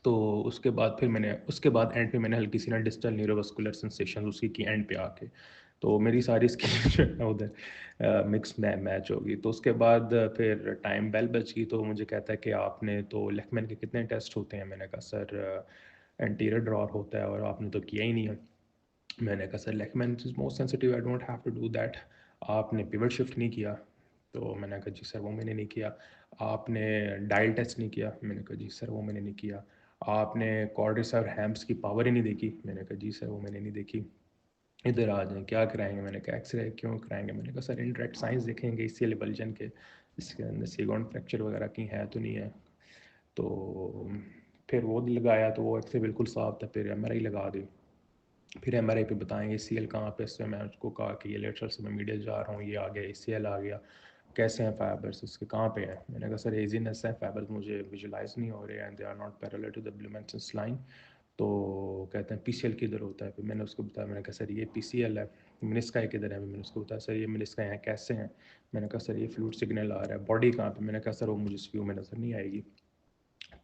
تو اس کے بعد پھر میں نے اس کے بعد اینڈ پہ میں نے ہلکی سی نا ڈسٹل نیوروواسکولر سینسیشن اسی کی اینڈ پہ آ کے، تو میری ساری اسکن جو ہے نا ادھر مکس میں میچ ہوگی. تو اس کے بعد پھر ٹائم بیل بچ گئی، تو مجھے کہتا ہے کہ آپ نے تو لیگمنٹ کے کتنے ٹیسٹ ہوتے ہیں؟ میں نے کہا سر انٹیریئر ڈراور ہوتا ہے اور آپ نے تو کیا ہی نہیں ہے. میں نے کہا sir ligament is most sensitive, I don't have to do that. آپ نے پیوٹ شفٹ نہیں کیا. تو میں نے کہا جی سر وہ میں نے نہیں کیا. آپ نے ڈائل ٹیسٹ نہیں کیا؟ میں نے کہا جی سر وہ میں نے نہیں کیا. آپ نے کارڈس اور ہیمس کی پاور ہی نہیں دیکھی؟ میں نے کہا جی سر وہ میں نے نہیں دیکھی. ادھر آ جائیں کیا کرائیں گے؟ میں نے کہا ایکس رے. کیوں کرائیں گے؟ میں نے کہا سر انٹریکٹ سائنس دیکھیں گے ACL بلجن کے، اس کے اندر سیگون فریکچر وغیرہ کی ہے تو نہیں ہے. تو پھر وہ لگایا تو وہ ایکس رے بالکل صاف تھا. پھر MRI لگا دی. پھر MRI پہ بتائیں ACL کہاں پہ. اس سے میں اس کو کہا کہ یہ لیٹرل سے میں میڈیل جا رہا ہوں، یہ آ گیا ACL آ گیا، کیسے ہیں فائبرس اس کے، کہاں پہ ہیں؟ میں نے کہا سر ایزینس ہے، فائبرس مجھے ویژولائز نہیں ہو رہے ہیں، they are not parallel to the Blumensaat line. تو کہتے ہیں PCL کدھر ہوتا ہے؟ پھر میں نے اس کو بتایا، میں نے کہا سر یہ PCL ہے. منسکائی کدھر ہے؟ میں نے اس کو بتایا سر یہ منسکائی ہیں، کیسے ہیں؟ میں نے کہا سر یہ فلوئڈ سگنل آ رہا ہے. باڈی کہاں پہ؟ میں نے کہا سر وہ مجھے اس ویو میں نظر نہیں آئے گی.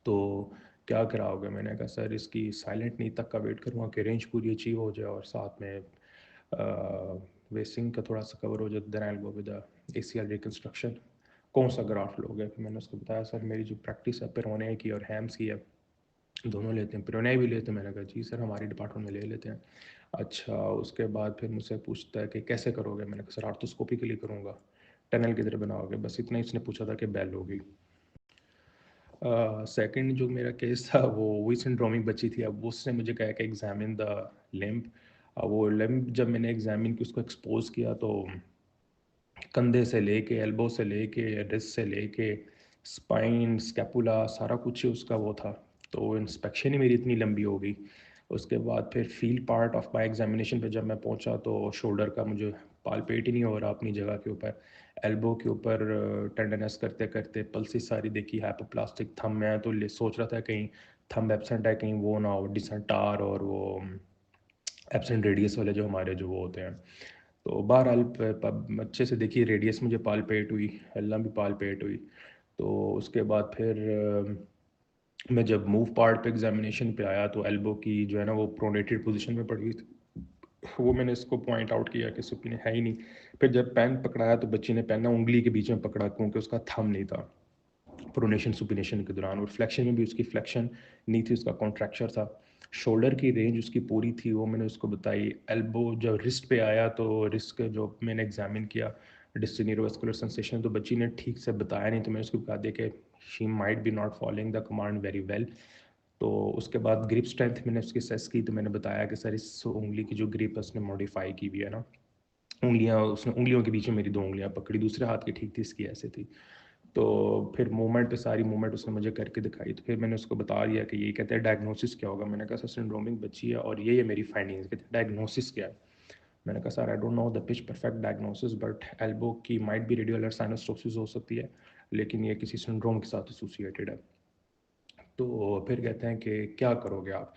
تو کیا کراؤ گے؟ میں نے کہا سر اس کی سائلنٹ نہیں تک کا ویٹ کروں گا کہ رینج پوری اچیو ہو جائے اور ساتھ میں ویسنگ کا تھوڑا سا کور ہو جائے. دین آئی ول گو ود ACL ریکنسٹرکشن. کون سا گراف لو گے؟ پھر میں نے اس کو بتایا سر میری جو پریکٹس ہے پیرونے کی اور ہیمس کی ہے، دونوں لیتے ہیں. پیرونے بھی لیتے ہیں؟ میں نے کہا جی سر ہماری ڈپارٹمنٹ میں لے لیتے ہیں. اچھا. اس کے بعد پھر مجھ سے پوچھتا ہے کہ کیسے کرو گے؟ میں نے کہا سر آرتھوسکوپی کے لیے کروں گا. ٹنل کدھر بناؤ گے؟ بس اتنا ہی اس نے پوچھا تھا کہ بیل ہوگی. سیکنڈ جو میرا کیس تھا وہ وہی سنڈرومک بچی تھی. اب اس نے مجھے کہا کہ ایگزامن دا لمب. وہ لمب جب میں نے ایگزامن کی، اس کو ایکسپوز کیا، تو کندھے سے لے کے ایلبو سے لے کے رسٹ سے لے کے اسپائن اسکیپولا سارا کچھ ہی اس کا وہ تھا. تو انسپیکشن ہی میری اتنی لمبی ہو گئی. اس کے بعد پھر field part of my examination پہ جب میں پہنچا تو شولڈر کا مجھے پالپیٹ ہی نہیں ہو رہا اپنی جگہ کے اوپر. ایلبو کے اوپر ٹینڈنس کرتے کرتے پلسز ساری دیکھی. ہائپوپلاسٹک تھم میں تو سوچ رہا تھا کہیں تھم ایبسنٹ ہے، کہیں وہ نہ ہو ڈسنٹار اور وہ ایبسنٹ ریڈیس والے جو ہمارے جو وہ ہوتے ہیں. تو بہرحال اچھے سے دیکھی ریڈیس مجھے پالپیٹ ہوئی، اللہ بھی پالپیٹ ہوئی. تو اس کے بعد پھر میں جب موو پارٹ پہ ایگزامینیشن پہ آیا تو ایلبو کی جو ہے نا وہ پرونیٹڈ پوزیشن میں پڑ گئی تھی. وہ میں نے اس کو پوائنٹ آؤٹ کیا کہ سپینے ہے ہی نہیں. پھر جب پین پکڑایا تو بچی نے پین نا انگلی کے بیچ میں پکڑا کیونکہ اس کا تھم نہیں تھا پرونیشن سپینیشن کے دوران، اور فلیکشن میں بھی اس کی فلیکشن نہیں تھی، اس کا کانٹریکچر تھا. شولڈر کی رینج اس کی پوری تھی، وہ میں نے اس کو بتائی. ایلبو جب رسٹ پہ آیا تو رسٹ کا جو میں نے ایگزامن کیا ڈسٹل نیوروواسکولر سنسیشن، تو بچی نے ٹھیک سے بتایا نہیں. تو میں نے اس کو بتا دیا کہ she might be not following the command very well. تو اس کے بعد گرپ اسٹرینتھ میں نے اس کی سیس کی، تو میں نے بتایا کہ سر اس انگلی کی جو گرپ ہے اس نے ماڈیفائی کی ہوئی ہے نا. انگلیاں اس نے انگلیوں کے بیچ میں میری 2 انگلیاں پکڑی، دوسرے ہاتھ کی ٹھیک تھی، اس کی ایسے تھی. تو پھر موومنٹ پہ ساری موومنٹ اس نے مجھے کر کے دکھائی. تو پھر میں نے اس کو بتا دیا کہ یہ کہتے ہیں ڈائگنوسس کیا ہوگا. میں نے کہا سر سنڈرومک بچی ہے اور یہ میری فائنڈنگز. کہتے ہیں ڈائگنوسس کیا ہے؟ میں نے کہا sir I don't know the pitch perfect diagnosis, but elbow کی مائٹ بی ریڈیولر سائنوسٹوسس ہو سکتی ہے، لیکن یہ کسی سنڈروم کے ساتھ ایسوسیٹیڈ ہے. تو پھر کہتے ہیں کہ کیا کرو گے آپ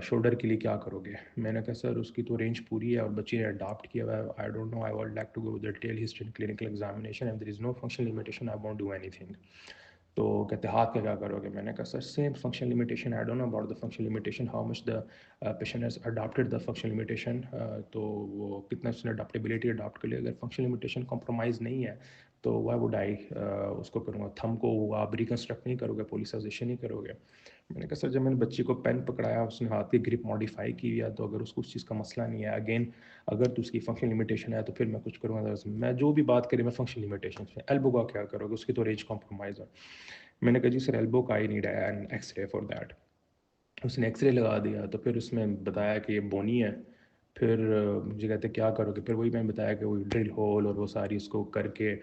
شولڈر کے لیے، کیا کرو گے؟ میں نے کہا سر اس کی تو رینج پوری ہے اور بچی نے اڈاپٹ کیا ہوا ہے. I don't know, I would like to go with detail history and clinical examination and there is no functional limitation, I won't do anything. تو کہتے ہیں ہاتھ کا کیا کرو گے؟ میں نے کہا sir same functional limitation. I don't know about the functional limitation, how much the patient has adapted the functional limitation. تو وہ کتنا اس نے اڈاپٹیبلٹی اڈاپٹ کر لیا. اگر فنکشنل لمیٹیشن کمپرومائز نہیں ہے تو وائی وڈ آئی اس کو کروں گا. تھم کو آپ ریکنسٹرکٹ نہیں کرو گے، پولیسائزیشن نہیں کرو گے. میں نے کہا سر جب میں نے بچی کو پین پکڑایا، اس نے ہاتھ کی گرپ ماڈیفائی کی ہوئی ہے، تو اگر اس کو اس چیز کا مسئلہ نہیں ہے، اگین اگر تو اس کی فنکشنل لمیٹیشن ہے تو پھر میں کچھ کروں گا. میں جو بھی بات کریں میں فنکشنل لمیٹیشن سے. ایلبو کا کیا کرو گے؟ اس کی تو رینج کمپرومائز ہے. میں نے کہا جی سر ایلبو کا I need an X ray for that. اس نے ایکس رے لگا دیا. تو پھر اس میں بتایا کہ یہ بونی ہے. پھر مجھے کہتے کیا کرو گے؟ پھر وہی میں نے بتایا کہ وہ ڈرل ہول اور وہ ساری اس کو کر کے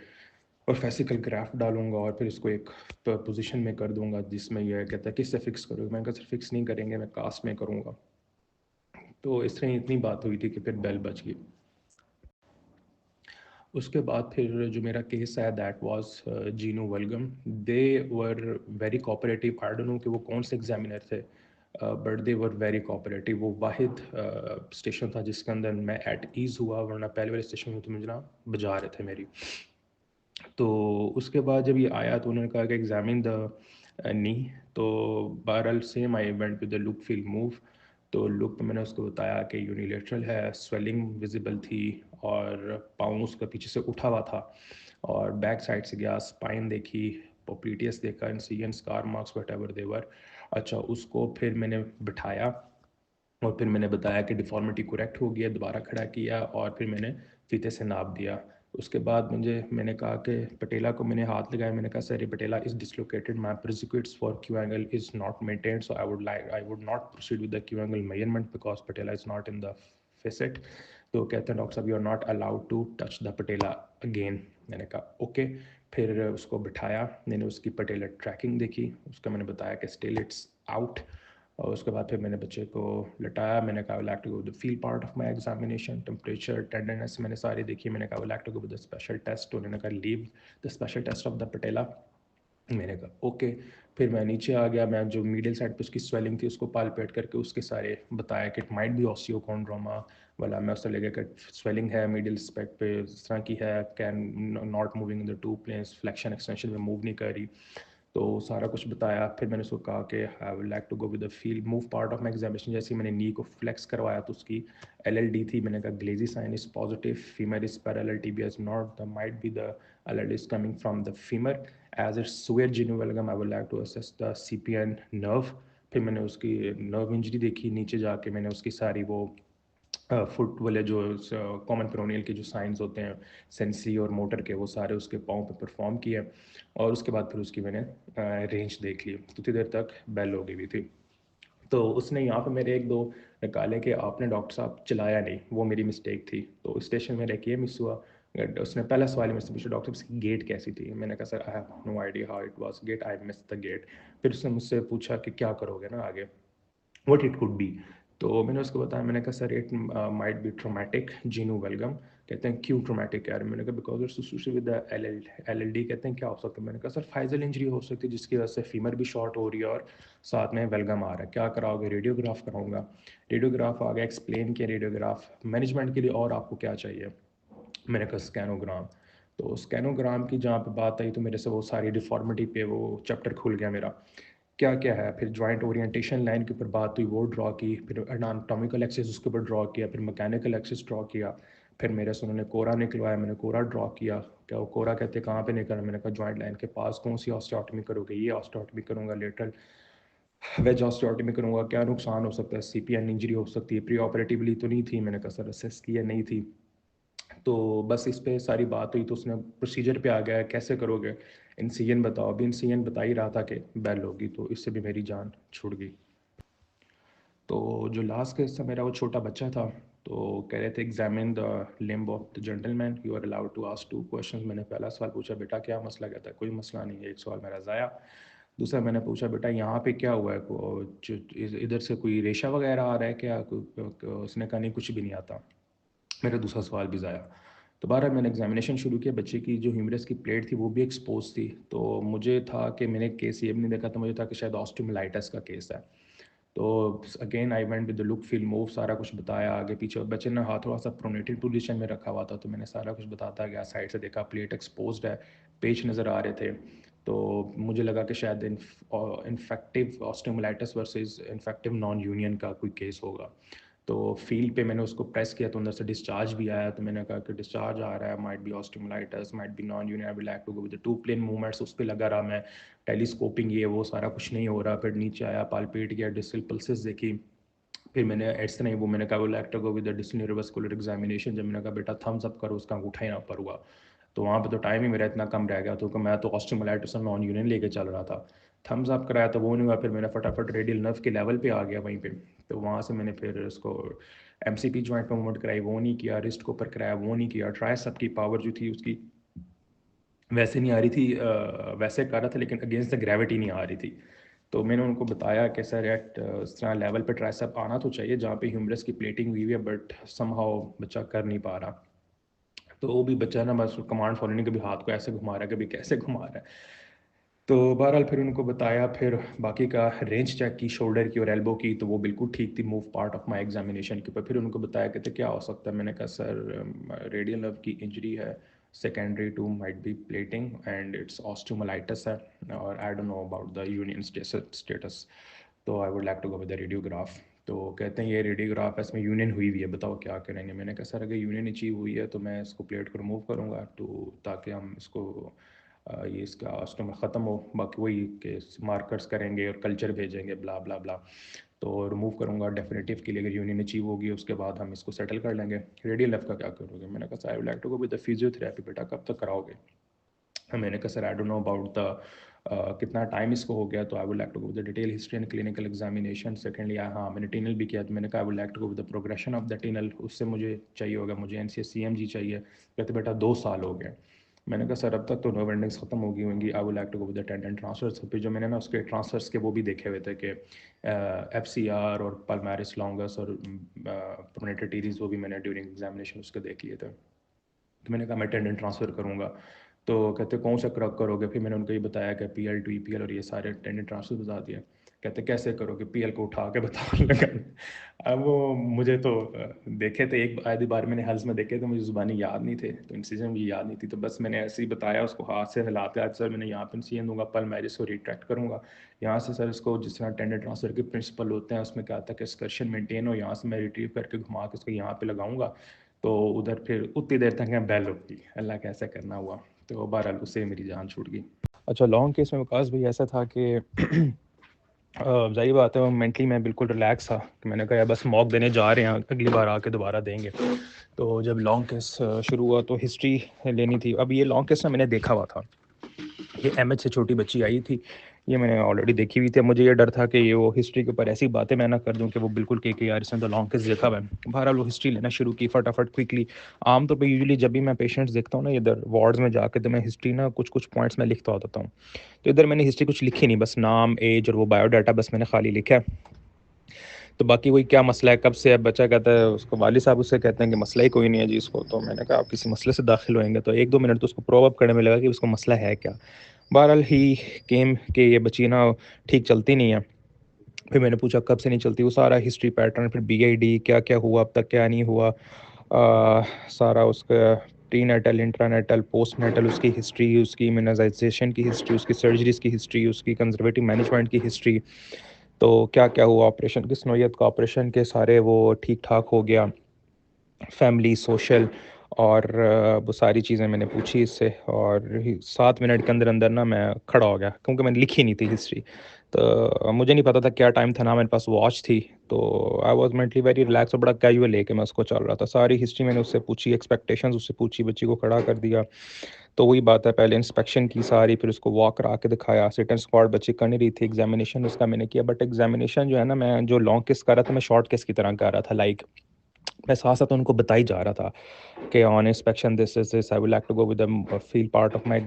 اور فیسیکل گرافٹ ڈالوں گا اور پھر اس کو ایک پوزیشن میں کر دوں گا جس میں یہ کہتا ہے کس سے فکس کرو گے؟ میں نے کہا سر فکس نہیں کریں گے، میں کاسٹ میں کروں گا. تو اس طرح اتنی بات ہوئی تھی کہ پھر بیل بچ گئی. اس کے بعد پھر جو میرا کیس ہے that was genu valgum. They were very cooperative. I don't know کہ وہ کون سے ایگزامینر تھے، but they were very cooperative. وہ واحد اسٹیشن تھا جس کے اندر میں ایٹ ایز ہوا، ورنہ پہلے والے اسٹیشن میں تو مجھے نا بجا رہے تھے میری. تو اس کے بعد جب یہ آیا تو انہوں نے کہا کہ ایگزامن دا نی. تو بہرحال same I went with the look feel move. تو لک پہ میں نے اس کو بتایا کہ یونیلیٹرل ہے، سویلنگ ویزیبل تھی اور پاؤں اس کا پیچھے سے اٹھا ہوا تھا. اور بیک سائڈ سے گیا، اسپائن دیکھی، پوپلیٹیس دیکھا، انسیژن، اسکار مارکس وٹ ایور دے ور. اچھا اس کو پھر میں نے بٹھایا اور پھر میں نے بتایا کہ ڈیفارمیٹی کریکٹ ہو گیا، دوبارہ کھڑا کیا اور پھر میں نے فیتے سے ناپ دیا. اس کے بعد میں نے کہا کہ پٹیلا کو میں نے ہاتھ لگایا, میں نے کہا سر یہ patella is dislocated, my prerequisites for Q angle is not maintained, so I would not proceed with the Q angle measurement because patella is not in the facet. تو کہتے ہیں ڈاکٹر صاحب you are not allowed to touch the patella again. میں نے کہا okay. پھر اس کو بٹھایا, میں نے اس کی پٹیلا ٹریکنگ دیکھی, اس کا میں نے بتایا کہ اسٹل اٹس آؤٹ. اور اس کے بعد پھر میں نے بچے کو لٹایا, میں نے کہا like to go the feel part of my examination, temperature tenderness میں نے ساری دیکھی. میں نے کہا like to go with the special test, انہوں نے کہا leave the special test of the patella. میں نے کہا اوکے. پھر میں نیچے آ گیا, میں جو میڈل سائڈ پہ اس کی سویلنگ تھی اس کو پالپیٹ کر کے اس کے سارے بتایا کہ اٹ مائٹ بی آسٹیوکونڈروما والا. میں اس سے لے کے کہ سویلنگ ہے میڈل اسپیکٹ پہ اس طرح کی ہے, can not moving in the two planes, flexion extension میں موو نہیں کر رہی. تو سارا کچھ بتایا. پھر میں نے اس کو کہا کہ I would like to go with the feel move part of my examination. جیسے میں نے نی کو فلیکس کروایا تو اس کی LLD تھی. میں نے کہا Galeazzi sign is positive, femur is parallel, TBS not, the might be the LLD is coming from the femur as it severe genu valgum. I would like to assess the CPN nerve. پھر میں نے اس کی نرو injury دیکھی. نیچے جا کے میں نے اس کی ساری وہ فٹ والے جو کامن پیرونیل کے جو سائنز ہوتے ہیں سینسری اور موٹر کے, وہ سارے اس کے پاؤں پہ پرفارم کیے. اور اس کے بعد پھر اس کی میں نے رینج دیکھ لی. اتنی دیر تک بیل ہو گئی ہوئی تھی. تو اس نے یہاں پہ میرے ایک دو نکالے کہ آپ نے ڈاکٹر صاحب چلایا نہیں, وہ میری مسٹیک تھی. تو اسٹیشن میں رہ کے یہ مس ہوا. اس نے پہلا سوال مجھ سے پوچھا ڈاکٹر صاحب اس کی گیٹ کیسی تھی. میں نے کہا sir I have no idea how it was gait, I miss the gait. پھر اس نے مجھ سے پوچھا کہ کیا کرو گے نا آگے, واٹ اٹ کوڈ بی. تو میں نے اس کو بتایا, میں نے کہا sir it might be traumatic genu valgum. کہتے ہیں کیوں ٹرومیٹک ہے. میں نے کہا because it's associated with LLD. کہتے ہیں کیا ہو سکتا ہے. میں نے کہا سر فائزل انجری ہو سکتی ہے جس کی وجہ سے فیمر بھی شارٹ ہو رہی ہے اور ساتھ میں ویلگم آ رہا ہے. کیا کراؤ گے. ریڈیوگراف کراؤں گا. ریڈیوگراف آ گیا, ایکسپلین کیا ریڈیوگراف مینجمنٹ کے لیے, اور آپ کو کیا چاہیے. میں نے کہا اسکینوگرام. تو اسکینوگرام کی جہاں پہ بات آئی تو میرے سے وہ ساری ڈیفارمیٹی پہ وہ چیپٹر کھل گیا میرا, کیا کیا ہے. پھر جوائنٹ اورینٹیشن لائن کے اوپر بات ہوئی, وہ ڈرا کی. پھر اناٹومیکل ایکسس اس کے اوپر ڈرا کیا. پھر میکینیکل ایکسس ڈرا کیا. پھر میرے سے انہوں نے کورا نکلوایا, میں نے کورا ڈرا کیا. کیا وہ کورا کہتے کہاں پہ نکلا. میں نے کہا جوائنٹ لائن کے پاس. کون سی آسٹیوٹمی کرو گے. یہ آسٹیوٹمی کروں گا, لیٹرل ویج آسٹیوٹمی کروں گا. کیا نقصان ہو سکتا ہے. CPN انجری ہو سکتی ہے. پری آپریٹیولی تو نہیں تھی. میں نے کہا سر اسیس کیا نہیں تھی. تو بس اس پہ ساری بات ہوئی. تو اس نے پروسیجر پہ آ گیا, کیسے کرو گے. انسیجن بتاؤ. ابھی انسیجن بتا ہی رہا تھا کہ بیل ہوگی, تو اس سے بھی میری جان چھوٹ گئی. تو جو لاسٹ کیس تھا میرا, وہ چھوٹا بچہ تھا. تو کہہ رہے تھے examine the limb of the gentleman, you are allowed to ask 2 questions. میں نے پہلا سوال پوچھا, بیٹا کیا مسئلہ. کہتا ہے کوئی مسئلہ نہیں ہے. ایک سوال میرا ضائع. دوسرا میں نے پوچھا, بیٹا یہاں پہ کیا ہوا ہے, ادھر سے کوئی ریشہ وغیرہ آ رہا ہے کیا. اس نے کہا نہیں کچھ بھی نہیں آتا. میرا دوسرا سوال بھی ضائع. تو بہرحال میں نے ایگزامینیشن شروع کیا. بچے کی جو ہیومرس کی پلیٹ تھی وہ بھی ایکسپوز تھی. تو مجھے تھا کہ میں نے کیس یہ بھی نہیں دیکھا تھا, مجھے تھا کہ شاید آسٹوملائٹس کا کیس ہے. تو again I went with the look feel move, سارا کچھ بتایا آگے پیچھے. اور بچے نے ہاتھ تھوڑا سا پرونیٹڈ پوزیشن میں رکھا ہوا تھا, تو میں نے سارا کچھ بتاتا گیا. سائڈ سے دیکھا پلیٹ ایکسپوزڈ ہے, پیچ نظر آ رہے تھے. تو مجھے لگا کہ شاید انفیکٹیو آسٹوملائٹس ورسز انفیکٹیو نان یونین کا کوئی کیس ہوگا. تو فیلڈ پہ میں نے اس کو پریس کیا تو اندر سے ڈسچارج بھی آیا. تو میں نے کہا کہ ڈسچارج آ رہا ہے, might be osteomyelitis, might be non union, I would like to go with the 2 plane movements. اس پہ لگا رہا میں, ٹیلیسکوپنگ یہ وہ سارا کچھ نہیں ہو رہا. پھر نیچے آیا, پالپیٹ کیا, ڈسل پلسز دیکھی. پھر میں نے ایسا نہیں, وہ میں نے کہا وہ like to go with the distal neurovascular examination. جب میں نے کہا بیٹا تھمز اپ کرو, اس کا انگوٹھا ہی نہ اوپر ہوا. تو وہاں پہ تو ٹائم ہی میرا اتنا کم رہ گیا, تو کہ میں تو آسٹوملائٹس اور نان یونین لے کے چل رہا تھا. تھمز اپ کرایا تو وہ نہیں ہوا. پھر میں نے فٹافٹ ریڈیل نرو کے لیول پہ آ گیا وہیں پہ. تو وہاں سے میں نے پھر اس کو MCP جوائنٹ پہ موومنٹ کرائی, وہ نہیں کیا. رسٹ کے اوپر کرایا, وہ نہیں کیا. ٹرائی سب کی پاور جو تھی اس کی ویسے نہیں آ رہی تھی, ویسے کر رہا تھا لیکن اگینسٹ دا گریوٹی نہیں آ رہی تھی. تو میں نے ان کو بتایا کہ سر ایٹ اس طرح لیول پہ ٹرائی سب آنا تو چاہیے جہاں پہ ہیومرس کی پلیٹنگ ہوئی ہے, بٹ سم ہاؤ بچہ کر نہیں پا رہا. تو وہ بھی بچہ نا بس کمانڈ فالو نہیں, کبھی ہاتھ کو ایسے گھما رہا ہے, کبھی کیسے گھما رہا ہے. تو بہرحال پھر ان کو بتایا, پھر باقی کا رینج چیک کی شولڈر کی اور ایلبو کی, تو وہ بالکل ٹھیک تھی, move part of my examination کے اوپر. پھر ان کو بتایا کہ کیا ہو سکتا ہے. میں نے کہا سر ریڈیل نرو کی انجری ہے, secondary to might be plating and it's osteomyelitis ہے, اور I don't know about the union status. تو I would like to go with the radiograph. تو کہتے ہیں یہ ریڈیوگراف ہے, اس میں یونین ہوئی ہوئی ہے, بتاؤ کیا کریں گے. میں نے کہا سر اگر یونین اچیو ہوئی ہے تو میں اس کو پلیٹ کو ریموو کروں گا, تو تاکہ ہم اس کو یہ اس کا اسٹم ختم ہو، باقی وہی کہ مارکرز کریں گے اور کلچر بھیجیں گے بلا بلا بلا، تو ریموو کروں گا ڈیفینیٹیو کے لیے اگر یونین اچیو ہوگی، اس کے بعد ہم اس کو سیٹل کر لیں گے۔ ریڈیل لیف کا کیا کرو گے؟ میں نے کہا sir I would like to go with the physiotherapy, بیٹا کب تک کراؤ گے؟ میں نے کہا sir I don't know about دا کتنا ٹائم اس کو ہو گیا، تو I would like to go with the detail history and clinical examination. Secondly ہاں میں نے ٹینل بھی کیا، تو میں نے کہا I would like to go with the progression of the tunnel, اس سے مجھے چاہیے ہوگا، مجھے N C S C M G چاہیے۔ کہتے بیٹا 2 سال ہو گئے۔ میں نے کہا سر اب تک تو نو وینڈنگس ختم ہو گئی ہوں گی، I would like to go with the tendon transfers. پھر جو میں نے نا اس کے ٹرانسفرس کے وہ بھی دیکھے ہوئے تھے کہ ایف سی آر اور پلمیرس لانگس اور پرونیٹر ٹیریز، وہ بھی میں نے ڈیورنگ ایگزامینیشن اس کے دیکھ لیے تھے۔ تو میں نے کہا میں ٹینڈنٹ ٹرانسفر کروں گا، تو کہتے کون سا کرو گے؟ پھر میں نے ان کو یہ بتایا کہ P L two E P L اور یہ سارے ٹینڈنٹ ٹرانسفر بتا دیا۔ کہتے کیسے کرو گے؟ پی ایل کو اٹھا کے بتانے لگا۔ اب وہ مجھے تو دیکھے تھے ایک آدھی بار میں نے حلز میں دیکھے تھے، مجھے زبانی یاد نہیں تھے، تو انسیجن بھی یاد نہیں تھی، تو بس میں نے ایسے ہی بتایا اس کو ہاتھ سے ہلاتے آج سر میں نے یہاں پہ انسیجن دوں گا، پل میرس کو ریٹریکٹ کروں گا یہاں سے سر، اس کو جس طرح ٹینڈنٹ ٹرانسفر کے پرنسپل ہوتے ہیں اس میں کیا آتا ہے کہ اسکرشن مینٹین ہو، یہاں سے میں ریٹریو کر کے گھما کے اس کو یہاں پہ لگاؤں گا، تو ادھر پھر اتنی دیر تک بیل ہوگی، اللہ کا ایسا کرنا ہوا، تو بہرحال اس سے میری جان چھوٹ گئی۔ اچھا لانگ کیس میں وکاس بھائی ایسا تھا کہ ظاہر بات ہے مینٹلی میں بالکل ریلیکس تھا کہ میں نے کہا بس موک دینے جا رہے ہیں، اگلی بار آ کے دوبارہ دیں گے۔ تو جب لانگ کیس شروع ہوا تو ہسٹری لینی تھی۔ اب یہ لانگ کیس میں نے دیکھا ہوا تھا، یہ ایم ایچ سے چھوٹی بچی آئی تھی، یہ میں نے آلریڈی دیکھی ہوئی تھی۔ مجھے یہ ڈر تھا کہ یہ وہ ہسٹری کے اوپر ایسی باتیں میں نہ کر دوں کہ وہ بالکل کہ یار اس نے تو لانگ کیس دیکھا ہوا ہے۔ بہرحال وہ ہسٹری لینا شروع کی فٹافٹ کوئکلی۔ عام طور پہ یوزلی جب بھی میں پیشنٹس دیکھتا ہوں نا ادھر وارڈز میں جا کے، تو میں ہسٹری نا کچھ پوائنٹس میں لکھتا ہوتا ہوں، تو ادھر میں نے ہسٹری کچھ لکھی نہیں، بس نام، ایج اور وہ بایو ڈاٹا بس میں نے خالی لکھا ہے۔ تو باقی وہی کیا مسئلہ ہے، کب سے اب بچہ کہتا ہے، اس کو والد صاحب اس سے کہتے ہیں کہ مسئلہ ہی کوئی نہیں ہے جی اس کو، تو میں نے کہا آپ کسی مسئلے سے داخل ہوئیں گے تو 1-2 منٹ تو اس کو پروو اپ کرنے میں لگا کہ اس کو مسئلہ ہے کیا۔ بہرحال ہی کیم کہ یہ بچی نا ٹھیک چلتی نہیں ہے۔ پھر میں نے پوچھا کب سے نہیں چلتی، وہ سارا ہسٹری پیٹرن، پھر بی آئی ڈی کیا کیا ہوا اب تک کیا نہیں ہوا، سارا اس کا prenatal, intranatal, postnatal, اس کی ہسٹری، اس کی امیونائزیشن کی ہسٹری، اس کی سرجریز کی ہسٹری، اس کی کنزرویٹو مینجمنٹ کی ہسٹری، تو کیا کیا ہوا، آپریشن کس نوعیت کا آپریشن کے سارے وہ ٹھیک ٹھاک ہو گیا، فیملی، سوشل، اور وہ ساری چیزیں میں نے پوچھی اس سے، اور 7 منٹ کے اندر اندر نا میں کھڑا ہو گیا کیونکہ میں نے لکھی نہیں تھی ہسٹری، تو مجھے نہیں پتا تھا کیا ٹائم تھا، نہ میرے پاس واچ تھی، تو I was mentally very relax اور بڑا کیجول لے کے میں اس کو چل رہا تھا۔ ساری ہسٹری میں نے اس سے پوچھی، ایکسپیکٹیشنز اس سے پوچھی، بچی کو کھڑا کر دیا، تو وہی بات ہے پہلے انسپیکشن کی ساری، پھر اس کو واک کرا کے دکھایا، سٹ اینڈ اسکواٹ بچی کر نہیں رہی تھی، ایگزامینیشن اس کا میں نے کیا، بٹ ایگزامینیشن جو ہے نا، میں جو لانگ کیس کر رہا تھا میں شارٹ کیس کی طرح کر رہا تھا، لائک میں ساتھ ساتھ ان کو بتائی جا رہا تھا کہ on inspection this is this, I would like to go with the feel part of my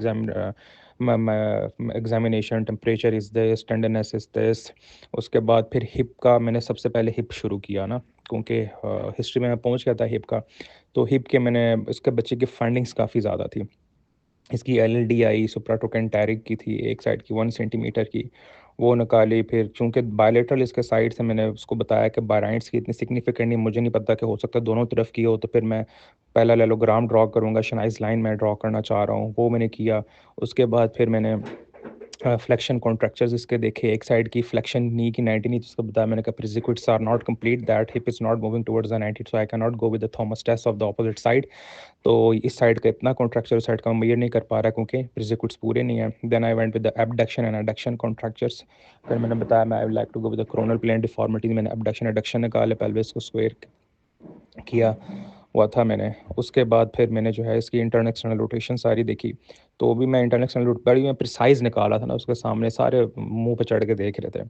examination, temperature is this, tenderness is this. اس کے بعد پھر ہپ کا میں نے سب سے پہلے ہپ شروع کیا نا، کیونکہ ہسٹری میں پہنچ گیا تھا ہپ کا، تو ہپ کے میں نے اس کے بچے کی فائنڈنگس کافی زیادہ تھی، اس کی ایل ایل ڈی آئی سپراٹوکینٹیرک کی تھی، ایک سائڈ کی 1 سینٹی میٹر کی، وہ نکالی، پھر چونکہ بائلیٹرل اس کے سائڈ سے میں نے اس کو بتایا کہ بائرائنٹس کی اتنی سگنیفیکنٹ نہیں، مجھے نہیں پتا کہ ہو سکتا ہے دونوں طرف کی ہو، تو پھر میں پہلا لیلوگرام ڈرا کروں گا، شنائز لائن میں ڈرا کرنا چاہ رہا ہوں، وہ میں نے کیا۔ اس کے بعد پھر میں نے فلیکشن کانٹریکچرز اس کے دیکھے، ایک سائڈ کی فلیکشن نی کی 90 نہیں، اس کو بتایا میں نے کہا prerequisites are not complete, that hip is not moving towards the 90، so I can not go with the Thomas test of the opposite side, تو اس سائڈ کا اتنا کانٹریکچر اس سائڈ کا میئر نہیں کر پا رہا کیونکہ پریزیکوٹس پورے نہیں ہیں۔ Then I went with the abduction and adduction contractures, پھر میں نے بتایا میں I would like to go with the coronal plane deformity, میں نے ایبڈکشن ایڈکشن نکالے، پیلوس کو اسکوئر کیا ہوا تھا میں نے۔ اس کے بعد پھر میں نے جو ہے اس کی انٹرنل ایکسٹرنل روٹیشن ساری دیکھی، تو بھی میں انٹرنل ایکسٹرنل بڑی میں پریسائز نکالا تھا نا، اس کے سامنے سارے منہ پہ چڑھ کے دیکھ رہے تھے،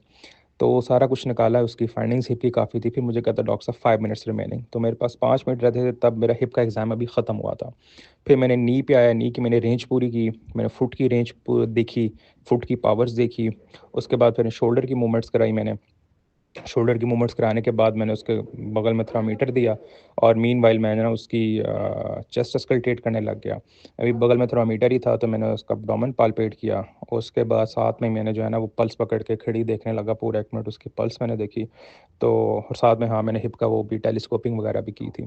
تو سارا کچھ نکالا، اس کی فائنڈنگس ہپ کی کافی تھی۔ پھر مجھے کہتا ڈاکٹر صاحب 5 منٹس ریمیننگ، تو میرے پاس 5 منٹ رہتے تھے، تب میرا ہپ کا ایگزام ابھی ختم ہوا تھا۔ پھر میں نے نی پہ آیا، نی کی میں نے رینج پوری کی، میں نے فٹ کی رینج دیکھی، فٹ کی پاورز دیکھی، اس کے بعد پھر شولڈر کی موومنٹس کرائی میں نے، شولڈر کی موومنٹس کرانے کے بعد میں نے اس کے بغل میں تھرمامیٹر دیا، اور مین وائل میں نے اس کی چیسٹ اسکلٹیٹ کرنے لگ گیا، ابھی بغل میں تھرمامیٹر ہی تھا، تو میں نے اس کا ابڈومن پالپیٹ کیا، اس کے بعد ساتھ میں نے جو ہے نا وہ پلس پکڑ کے کھڑی دیکھنے لگا، پورا 1 منٹ اس کی پلس میں نے دیکھی، تو اور ساتھ میں ہاں میں نے ہپ کا وہ بھی ٹیلیسکوپنگ وغیرہ بھی کی تھی،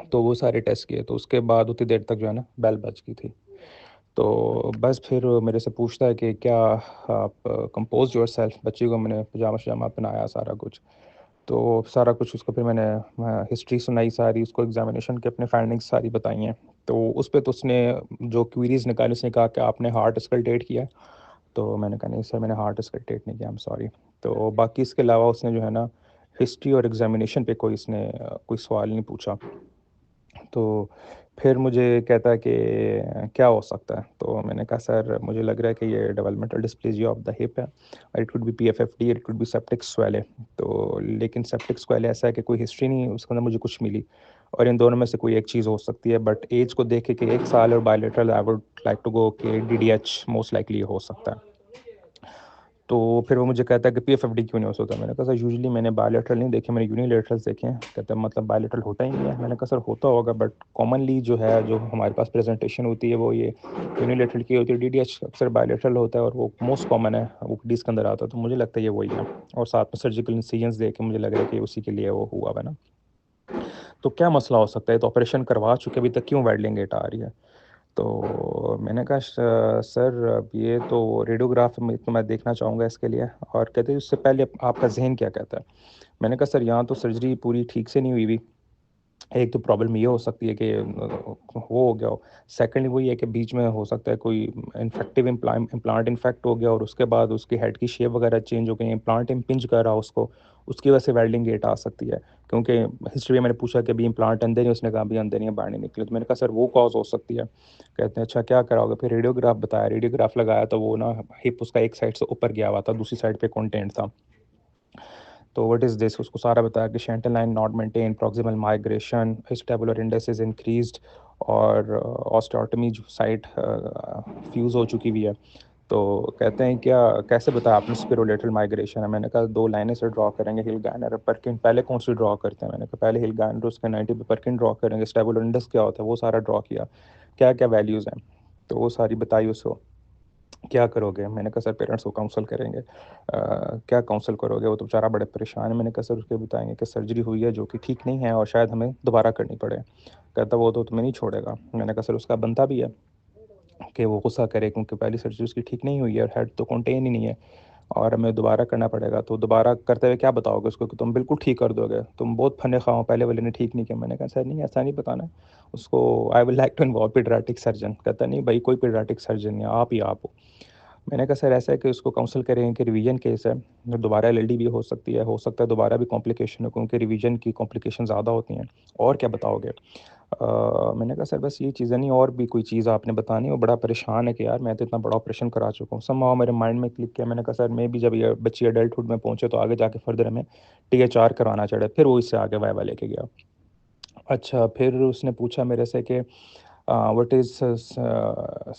تو وہ سارے ٹیسٹ کیے، تو اس کے بعد اتنی دیر تک جو ہے نا بیل بج گئی تھی، تو بس پھر میرے سے پوچھتا ہے کہ کیا آپ کمپوز یور سیلف، بچی کو میں نے پجامہ شجامہ پہنایا سارا کچھ، تو سارا کچھ اس کو پھر میں نے ہسٹری سنائی ساری، اس کو ایگزامینیشن کے اپنے فائنڈنگس ساری بتائی ہیں، تو اس پہ تو اس نے جو کوئریز نکالی اس نے کہا کہ آپ نے ہارٹ اسکلٹیٹ کیا. تو میں نے کہا نہیں سر میں نے ہارٹ اسکلٹیٹ نہیں کیا، ایم سوری. تو باقی اس کے علاوہ اس نے جو ہے نا ہسٹری اور ایگزامینیشن پہ کوئی اس نے کوئی سوال نہیں پوچھا. تو پھر مجھے کہتا ہے کہ کیا ہو سکتا ہے. تو میں نے کہا سر مجھے لگ رہا ہے کہ یہ developmental dysplasia of the hip ہے، it could be P F F D, it could be septic sequelae. تو لیکن سیپٹک سویلے ایسا ہے کہ کوئی ہسٹری نہیں اس کے اندر مجھے کچھ ملی، اور ان دونوں میں سے کوئی ایک چیز ہو سکتی ہے. بٹ ایج کو دیکھ کے 1 سال اور bilateral I would like to go کہ D D H most likely ہو سکتا ہے. تو پھر وہ مجھے کہتا ہے کہ پی ایف ایف ڈی کیوں نہیں ہو سکتا. میں نے کہا سر یوزلی میں نے بائیلیٹرل نہیں دیکھے، میں نے یونیلیٹرلس دیکھے ہیں. کہتا ہے مطلب بائیلیٹرل ہوتا ہی نہیں ہے. میں نے کہا سر ہوتا ہوگا بٹ کامنلی جو ہے جو ہمارے پاس پریزنٹیشن ہوتی ہے وہ یہ یونیلیٹرل کی ہوتی ہے. ڈی ڈی ایچ اکثر بائیلیٹرل ہوتا ہے اور وہ موسٹ کامن ہے، وہ ڈیز کے اندر آتا ہے. تو مجھے لگتا ہے یہ وہی ہے، اور ساتھ میں سرجیکل انسیجنس دیکھ کے مجھے لگ رہا ہے کہ اسی کے لیے وہ ہوا ہے نا. تو کیا مسئلہ ہو سکتا ہے؟ تو آپریشن کروا چکے ابھی تک کیوں ویڈلنگ گیٹ آ رہی ہے؟ تو میں نے کہا سر یہ تو ریڈیوگراف میں دیکھنا چاہوں گا اس کے لیے. اور کہتے ہیں اس سے پہلے آپ کا ذہن کیا کہتا ہے؟ میں نے کہا سر یہاں تو سرجری پوری ٹھیک سے نہیں ہوئی ہوئی. ایک تو پرابلم یہ ہو سکتی ہے کہ وہ ہو گیا ہو، سیکنڈلی وہی ہے کہ بیچ میں ہو سکتا ہے کوئی انفیکٹیو امپلانٹ انفیکٹ ہو گیا اور اس کے بعد اس کی ہیڈ کی شیپ وغیرہ چینج ہو گئی، امپلانٹ امپنج کر رہا اس کو، اس کی وجہ سے ویلڈنگ گیٹ آ سکتی ہے. کیونکہ ہسٹری میں نے پوچھا کہ ابھی امپلانٹ اندر ہی، اس نے کہا ابھی اندر ہی باہر نہیں نکلے. تو میں نے کہا سر وہ کاز ہو سکتی ہے. کہتے ہیں اچھا کیا کراؤ گے؟ پھر ریڈیوگراف بتایا. ریڈیوگراف لگایا تو وہ نا ہپ اس کا ایک سائڈ سے اوپر گیا ہوا تھا، دوسری سائڈ پہ کانٹینٹ تھا. تو وٹ از دس؟ اس کو سارا بتایا کہ Shenton line not maintain, proximal migration, acetabular index is increased, اور آسٹیوٹمی جو سائٹ فیوز ہو چکی ہوئی ہے. تو کہتے ہیں کیا کیسے بتایا آپ نے اسپیرولیٹرل مائگریشن ہے؟ میں نے کہا 2 لائنیں سے ڈرا کریں گے، ہل گائنر پرکن. پہلے کون سی ڈرا کرتے ہیں؟ میں نے کہا پہلے ہل گائنر اس کے 90 پہ پرکن ڈرا کریں گے. اسٹیبولر انڈس کیا ہوتا ہے وہ سارا ڈرا کیا، کیا کیا ویلیوز ہیں تو وہ ساری بتائی اس کو. کیا کرو گے؟ میں نے کہا سر پیرنٹس کو کاؤنسل کریں گے. کیا کاؤنسل کرو گے؟ وہ تو بیچارہ بڑے پریشان ہے. میں نے کہا سر اس کے بتائیں گے کہ سرجری ہوئی ہے جو کہ ٹھیک نہیں ہے اور شاید ہمیں دوبارہ کرنی پڑے. کہتا وہ تو تمہیں نہیں چھوڑے گا. میں نے کہا سر اس کا بنتا بھی ہے کہ وہ غصہ کرے کیونکہ پہلی سرجری اس کی ٹھیک نہیں ہوئی ہے اور ہیڈ تو کنٹین ہی نہیں ہے اور ہمیں دوبارہ کرنا پڑے گا. تو دوبارہ کرتے ہوئے کیا بتاؤ گے اس کو کہ تم بالکل ٹھیک کر دو گے، تم بہت پھنے خواہ ہو، پہلے والے نے ٹھیک نہیں کیا؟ میں نے کہا سر نہیں ایسا نہیں بتانا اس کو. I will like to involve paediatric surgeon. کہتا نہیں بھائی کوئی پیڈیاٹرک سرجن نہیں، آپ ہی آپ ہو. میں نے کہا سر ایسا ہے کہ اس کو کاؤنسل کریں کہ ریویژن کیس ہے، دوبارہ ایل ایل ڈی بھی ہو سکتی ہے، ہو سکتا ہے دوبارہ بھی کمپلیکیشن ہو کیونکہ ریویژن کی کمپلیکیشن زیادہ ہوتی ہیں. اور کیا بتاؤ گے؟ میں نے کہا سر بس یہ چیزیں نہیں اور بھی کوئی چیز آپ نے بتانی. وہ بڑا پریشان ہے کہ یار میں تو اتنا بڑا آپریشن کرا چکا ہوں. سم میرے مائنڈ میں کلک کیا. میں نے کہا سر میں بھی جب یہ بچی ایڈلٹہڈ میں پہنچے تو آگے جا کے فردر ہمیں ٹی ایچ آر کروانا چڑھا. پھر وہ اس سے آگے وائوا لے کے گیا. اچھا پھر اس نے پوچھا میرے سے کہ وٹ از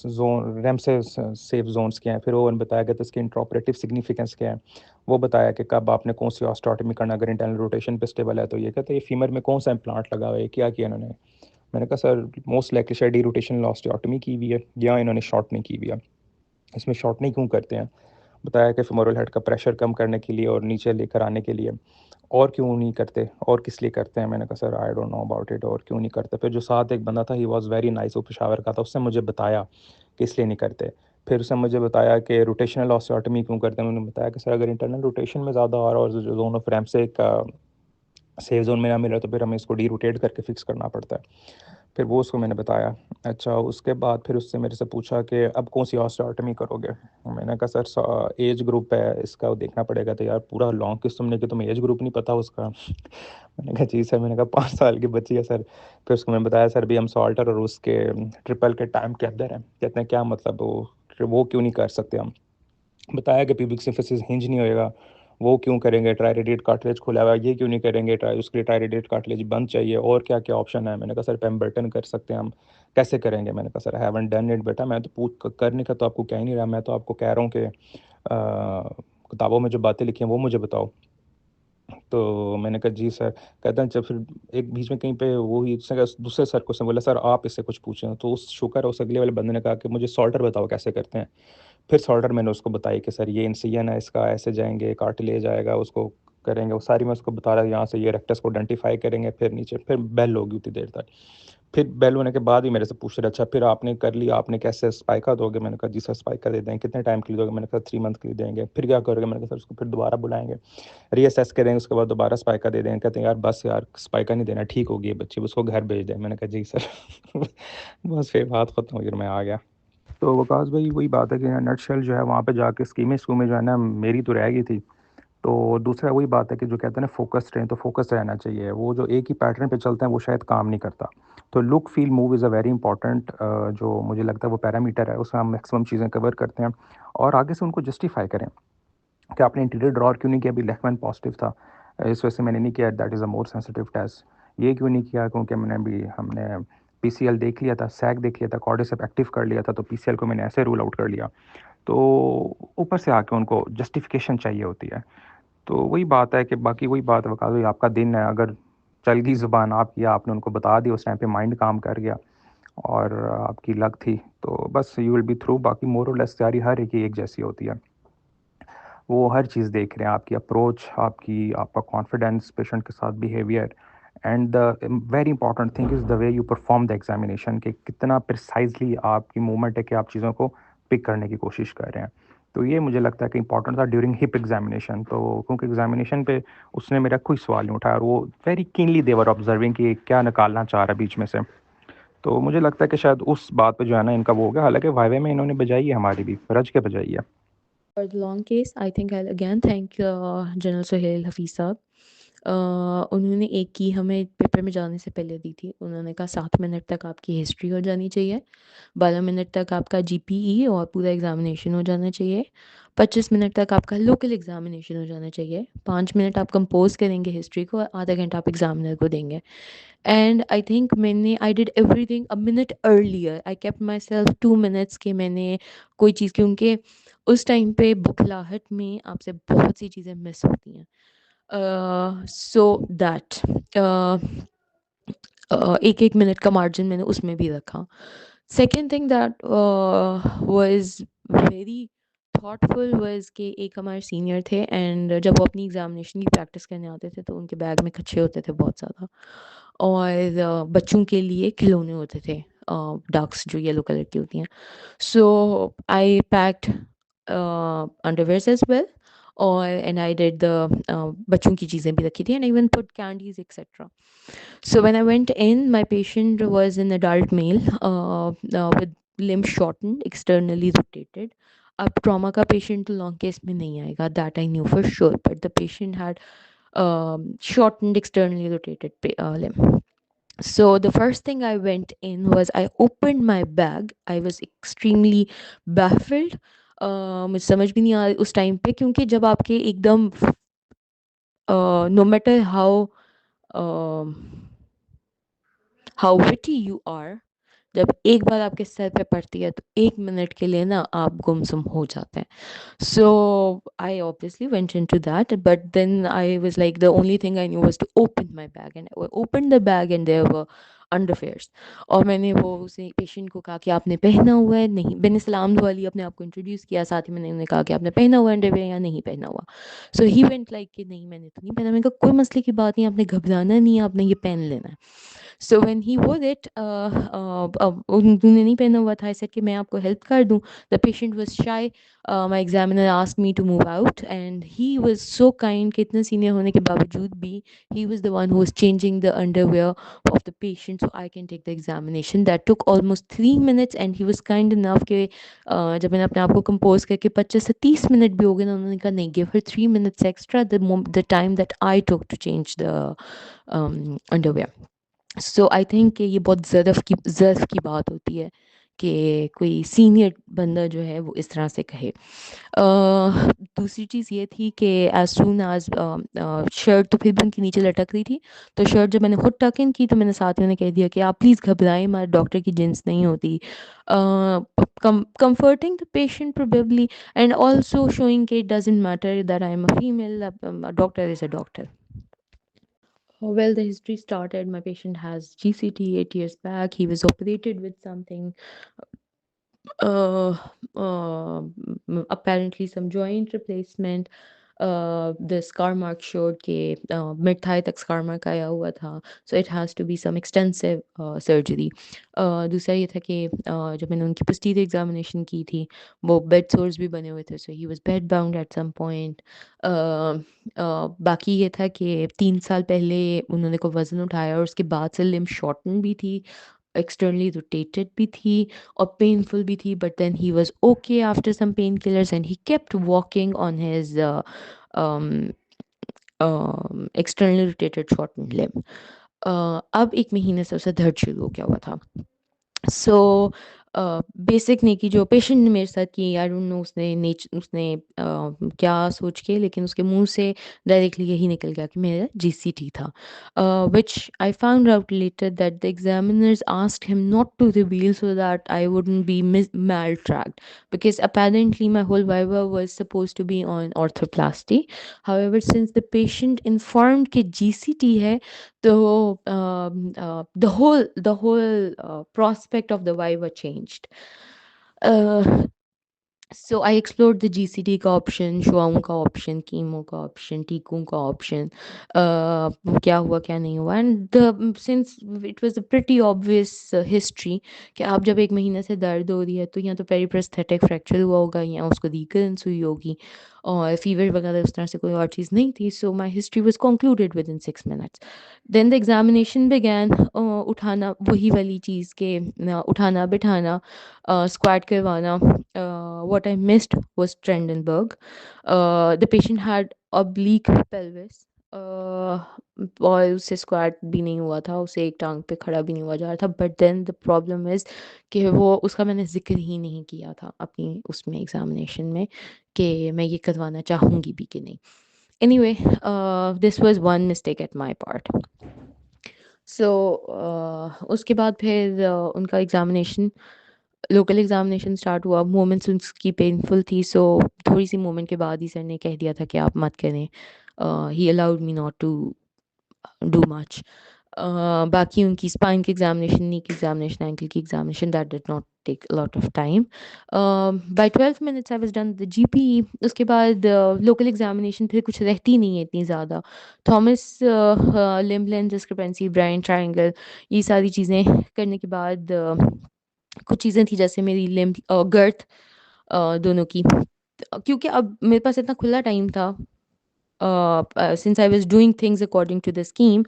زون ریم سے سیف زونس کیا ہیں. پھر وہ بتایا کہ اس کی انٹراپریٹیو سگنیفیکینس کیا ہے. وہ بتایا کہ کب آپ نے کون سی آسٹاٹمی کرنا، اگر انٹرنل روٹیشن پہ اسٹیبل ہے تو. یہ کہتے ہیں یہ فیمر میں کون سا امپلانٹ لگا ہوا ہے، کیا انہوں نے؟ میں نے کہا سر موسٹ لائکلی شاید ڈی روٹیشن آسٹیوٹمی کی ہوئی ہے یا انہوں نے شارٹ نہیں کی ہوئی ہے. اس میں شارٹ نہیں کیوں کرتے ہیں؟ بتایا کہ فیمورل ہیڈ کا پریشر کم کرنے کے لیے اور نیچے لے کر آنے کے لیے. اور کیوں نہیں کرتے اور کس لیے کرتے ہیں؟ میں نے کہا sir I don't know about it, اور کیوں نہیں کرتے. پھر جو ساتھ ایک بندہ تھا ہی واز ویری نائس، وہ پشاور کا تھا، اس نے مجھے بتایا کہ اس لیے نہیں کرتے. پھر اس نے مجھے بتایا کہ روٹیشنل آسٹیوٹمی کیوں کرتے ہیں. انہوں نے بتایا کہ سر اگر انٹرنل روٹیشن میں زیادہ آ رہا اور زون آف ریم سے کا سیف زون میں نہ ملا تو پھر ہمیں اس کو ڈی روٹیٹ کر کے فکس کرنا پڑتا ہے. پھر وہ اس کو میں نے بتایا. اچھا اس کے بعد پھر اس سے میرے سے پوچھا کہ اب کون سی آسٹیوٹمی کرو گے. میں نے کہا سر ایج گروپ ہے اس کا دیکھنا پڑے گا. تو یار پورا لانگ کس تم نے کہ تمہیں ایج گروپ نہیں پتا اس کا؟ میں نے کہا جی سر. میں نے کہا 5 سال کی بچی ہے سر. پھر اس کو میں نے بتایا سر بھی ہم سالٹر اور اس کے ٹرپل کے ٹائم کے اندر ہیں. کہتے ہیں کیا مطلب وہ کیوں نہیں کر سکتے ہم؟ بتایا کہ پیوبک سمفسس ہنج نہیں ہوئے گا، وہ کیوں کریں گے؟ ٹرائی ریڈیٹ کارٹلیج کھلا ہوا ہے، یہ کیوں نہیں کریں گے؟ اس کے لیے ٹرائی ریڈیٹ کارٹلیج بند چاہیے. اور کیا کیا آپشن ہے؟ میں نے کہا سر پیمبرٹن کر سکتے ہیں ہم. کیسے کریں گے؟ میں نے کہا سر ہیون ڈن اٹ بیٹا. میں تو کرنے کا تو آپ کو کہہ ہی نہیں رہا، میں تو آپ کو کہہ رہا ہوں کہ کتابوں میں جو باتیں لکھی ہیں وہ مجھے بتاؤ. تو میں نے کہا جی سر. کہتے ہیں جب پھر ایک بیچ میں کہیں پہ وہی دوسرے سر کو اس نے بولا سر آپ اس سے کچھ پوچھیں. تو اس شکر اس اگلے والے بندے نے کہا کہ مجھے سالٹر بتاؤ کیسے کرتے ہیں. پھر سالٹر میں نے اس کو بتائی کہ سر یہ انسیجن ہے اس کا، ایسے جائیں گے، کارٹلیج آئے گا، اس کو کریں گے وہ ساری میں اس کو بتا رہا یہاں سے یہ ریکٹس کو آئیڈینٹیفائی کریں گے، پھر نیچے پھر بیل ہوگی اتنی دیر تک. پھر بیل ہونے کے بعد بھی میرے سے پوچھ رہے اچھا پھر آپ نے کر لیا، آپ نے کیسے اسپائکا دو گے؟ میں نے کہا جی سر اسپائکا دے دیں. کتنے ٹائم کے لیے دو گے؟ میں نے کہا 3 منتھ کے لیے دیں گے. پھر کیا کرو گے؟ میں نے کہا سر اس کو پھر دوبارہ بلائیں گے، ری اسیس کریں گے، اس کے بعد دوبارہ اسپائکا دے دیں گے. کہتے ہیں یار بس یار اسپائکا نہیں دینا، ٹھیک ہوگی یہ بچی، اس کو گھر بھیج دیں. میں نے کہا جی سر. بس پھر بات ختم ہوئی اور میں آ گیا. تو وکاس بھائی وہی بات ہے کہ نٹ شیل جو ہے وہاں پہ جا کے اسکیمیں جو ہے نا میری تو رہ گئی تھی. تو دوسرا وہی بات ہے کہ جو کہتے ہیں نا فوکس رہیں، تو فوکس رہنا چاہیے. وہ جو ایک ہی پیٹرن پہ چلتے ہیں وہ شاید کام نہیں کرتا. تو look feel move is a very important جو مجھے لگتا ہے وہ پیرامیٹر ہے، اس میں ہم میکسیمم چیزیں کور کرتے ہیں اور آگے سے ان کو جسٹیفائی کریں کہ آپ نے انٹیریئر ڈرار کیوں نہیں کیا؟ ابھی لیفٹ مین پازیٹیو تھا اس وجہ سے میں نے نہیں کیا، that is a more sensitive test. یہ کیوں نہیں کیا؟ کیونکہ میں نے ابھی ہم نے پی سی ایل دیکھ لیا تھا، سیک دیکھ لیا تھا، کارڈیسپ ایکٹیو کر لیا تھا، تو پی سی ایل کو میں نے ایسے رول آؤٹ کر لیا. تو اوپر سے آ کے ان کو جسٹیفیکیشن چاہیے ہوتی ہے. تو وہی بات ہے کہ باقی وہی بات بتا دو آپ کا دن ہے، اگر چل گئی زبان آپ نے ان کو بتا دیا اس ٹائم پہ مائنڈ کام کر گیا اور آپ کی لگ تھی تو بس یو ول بی تھرو. باقی مور اور لیس تیاری ہر ایک جیسی ہوتی ہے، وہ ہر چیز دیکھ رہے ہیں، آپ کی اپروچ، آپ کا کانفیڈینس پیشنٹ کے ساتھ behaviour. And the very important thing is the way you perform the examination, کہ کتنا پرسائزلی آپ کی موومنٹ ہے کہ آپ چیزوں کو پک کرنے کی کوشش کر رہے ہیں. تو یہ مجھے لگتا ہے کہ امپورٹنٹ تھا ڈیورنگ ہپ ایگزامینیشن. تو کیونکہ ایگزامینیشن پہ اس نے میرا کوئی سوال نہیں اٹھایا اور وہ ویری کینلی دیور آبزرونگ کہ کیا نکالنا چاہ رہا ہے بیچ میں سے. تو مجھے لگتا ہے کہ شاید اس بات پہ جو ہے نا ان کا وہ ہو گیا. حالانکہ وائوے میں انہوں نے بجائی ہے ہماری بھی، رج کے بجائی ہے. For the long case, I think I'll again thank General Sohail Hafiz صاحب. انہوں نے ایک کی ہمیں پیپر میں جانے سے پہلے دی تھی. انہوں نے کہا 7 منٹ تک آپ کی ہسٹری ہو جانی چاہیے، 12 منٹ تک آپ کا جی پی ای اور پورا ایگزامینیشن ہو جانا چاہیے، 25 منٹ تک آپ کا لوکل ایگزامینیشن ہو جانا چاہیے، 5 منٹ آپ کمپوز کریں گے ہسٹری کو، آدھا گھنٹہ آپ ایگزامنر کو دیں گے. اینڈ آئی تھنک میں نے I did every thing a minute earlier. I kept my self 2 minutes کہ میں نے کوئی چیز، کیونکہ اس ٹائم پہ بکھلاہٹ میں آپ سے بہت سی چیزیں مس ہوتی ہیں. سو دیٹ ایک ایک منٹ کا مارجن میں نے اس میں بھی رکھا. Second thing that was very thoughtful was کہ ایک ہمارے سینئر تھے، اینڈ جب وہ اپنی ایگزامینیشن کی پریکٹس کرنے آتے تھے تو ان کے بیگ میں کچے ہوتے تھے بہت زیادہ، اور بچوں کے لیے کھلونے ہوتے تھے، ڈاکس جو یلو کلر کی ہوتی ہیں. سو آئی packed underwears as well, and I did the بچوں کی چیزیں بھی رکھی تھی, and even put candies etc. So when I went in, my patient was an adult male with limbs shortened, externally rotated. اب ٹراما کا پیشنٹ تو long case میں نہیں آئے گا, that I knew for sure, but the patient had shortened, externally rotated limb. So the first thing I went in was I opened my bag. I was extremely baffled. مجھے سمجھ بھی نہیں آ اس time پہ, کیونکہ جب آپ کے ایک دم no matter how witty you are, جب ایک بار آپ کے سر پہ پڑتی ہے تو 1 منٹ کے لیے نا آپ گمسم ہو جاتے ہیں. So I obviously went into that, but then I was like, the only thing I knew was to open my bag, and I opened the bag and there were underwears. اور میں نے وہ اسے پیشنٹ کو کہا کہ آپ نے پہنا ہوا ہے نہیں, میں نے سلام دعا لی, اپنے آپ کو انٹروڈیوس کیا, ساتھ ہی میں نے انہیں کہا کہ آپ نے پہنا ہوا انڈرویئر یا نہیں پہنا ہوا. سو ہی وینٹ لائک کہ نہیں میں نے تو نہیں پہنا. میں نے کہا کوئی مسئلے کی بات نہیں, آپ نے گھبرانا نہیں ہے, آپ نے یہ پہن لینا ہے. So when he wore it, انہوں نے نہیں پہنا ہوا تھا, I said کہ میں آپ کو ہیلپ کر دوں. The patient was shy. My examiner asked me to move out, and he was so kind کہ اتنا سینئر ہونے کے باوجود بھی he was the one who was changing the underwear of the patient so I can take the examination. That took almost 3 minutes, and he was kind enough کہ جب میں نے اپنے آپ کو کمپوز کر کے 25 سے 30 منٹ بھی ہو گئے نا, انہوں نے کہا نہیں, give her 3 minutes extra, the time that I took to change the underwear. So I think کہ یہ بہت ظرف کی بات ہوتی ہے کہ کوئی سینئر بندہ جو ہے وہ اس طرح سے کہے. دوسری چیز یہ تھی کہ ایز سون ایز شرٹ تو پھر بھی ان کی نیچے لٹک رہی تھی, تو شرٹ جب میں نے خود ٹک ان کی تو میں نے ساتھیوں نے کہہ دیا کہ آپ پلیز گھبرائیں, ہمارے ڈاکٹر کی جنس نہیں ہوتی. comforting the patient probably, and also showing کہ it doesn't matter that I am a female, a doctor is a doctor. Well, the history started. My patient has GCT 8 years back. He was operated with something, uh, apparently some joint replacement. the scar mark showed کہ mid thigh تک scar mark آیا ہوا تھا, so it has to be some extensive surgery. دوسرا یہ تھا کہ جب میں نے ان کی posterior examination کی تھی وہ bed sores بھی بنے ہوئے تھے, so he was bed bound at some point. باقی یہ تھا کہ 3 سال پہلے انہوں نے کوئی وزن اٹھایا اور اس کے بعد سے لمب شارٹن بھی تھی, externally rotated بھی تھی اور painful بھی تھی, but then he was okay after some painkillers and he kept walking on his um, externally rotated shortened limb. اب 1 مہینے سے اسے درد شروع ہو گیا ہوا تھا. سو بیسک نیکی جو پیشنٹ نے میرے ساتھ کی, آئی ڈونٹ نو اس نے کیا سوچ کے, لیکن اس کے منہ سے ڈائریکٹلی یہی نکل گیا کہ میرا جی سی ٹی تھا, which I found out later that the examiners asked him not to reveal so that I wouldn't be maltracked, because apparently my whole viva was supposed to be on orthoplasty. However, since the patient informed کہ GCT ہے, so the whole prospect of the viva changed. So I explored the GCT کا option, شعاؤں کا option, chemo کا option, ٹیکوں کا option, کیا ہوا کیا نہیں ہوا. And since it was a pretty obvious history کہ آپ جب 1 مہینے سے درد ہو رہی ہے تو یا تو پیریپرستھیٹک فریکچر ہوا ہوگا یا اس کو ریکرنس ہوئی ہوگی, اور فیور وغیرہ اس طرح سے کوئی اور چیز نہیں تھی. So my history was concluded within 6 minutes. Then the examination began. اٹھانا وہی والی چیز کہ اٹھانا بٹھانا, اسکواٹ کروانا. What I missed was Trendelenburg. The patient had oblique pelvis. اور اس سے اسکواٹ بھی نہیں ہوا تھا, اسے ایک ٹانگ پہ کھڑا بھی نہیں ہوا جا رہا تھا. But then the problem is کہ وہ اس کا میں نے ذکر ہی نہیں کیا تھا اپنی اس میں ایگزامینیشن میں کہ میں یہ کروانا چاہوں گی بھی کہ نہیں. Anyway this was one mistake at my part. سو اس کے بعد پھر ان کا ایگزامینیشن, لوکل ایگزامینیشن اسٹارٹ ہوا. مومنٹس اس کی پینفل تھی, سو تھوڑی سی مومنٹ کے بعد ہی سر نے کہہ دیا تھا کہ آپ مت کریں. He allowed me not to do much. باقی ان کی اسپائن کی ایگزامینیشن, نی کی ایگزامینیشن, اینکل کی examination, that did not take lot of time. By 12 minutes I was done the G P. اس کے بعد لوکل ایگزامینیشن پھر کچھ رہتی نہیں ہے اتنی زیادہ. Thomas limb length discrepancy, Bryant triangle, یہ ساری چیزیں کرنے کے بعد کچھ چیزیں تھیں جیسے میری لمب گرتھ دونوں کی, کیونکہ اب میرے پاس اتنا کھلا ٹائم تھا. since I was doing things according to the scheme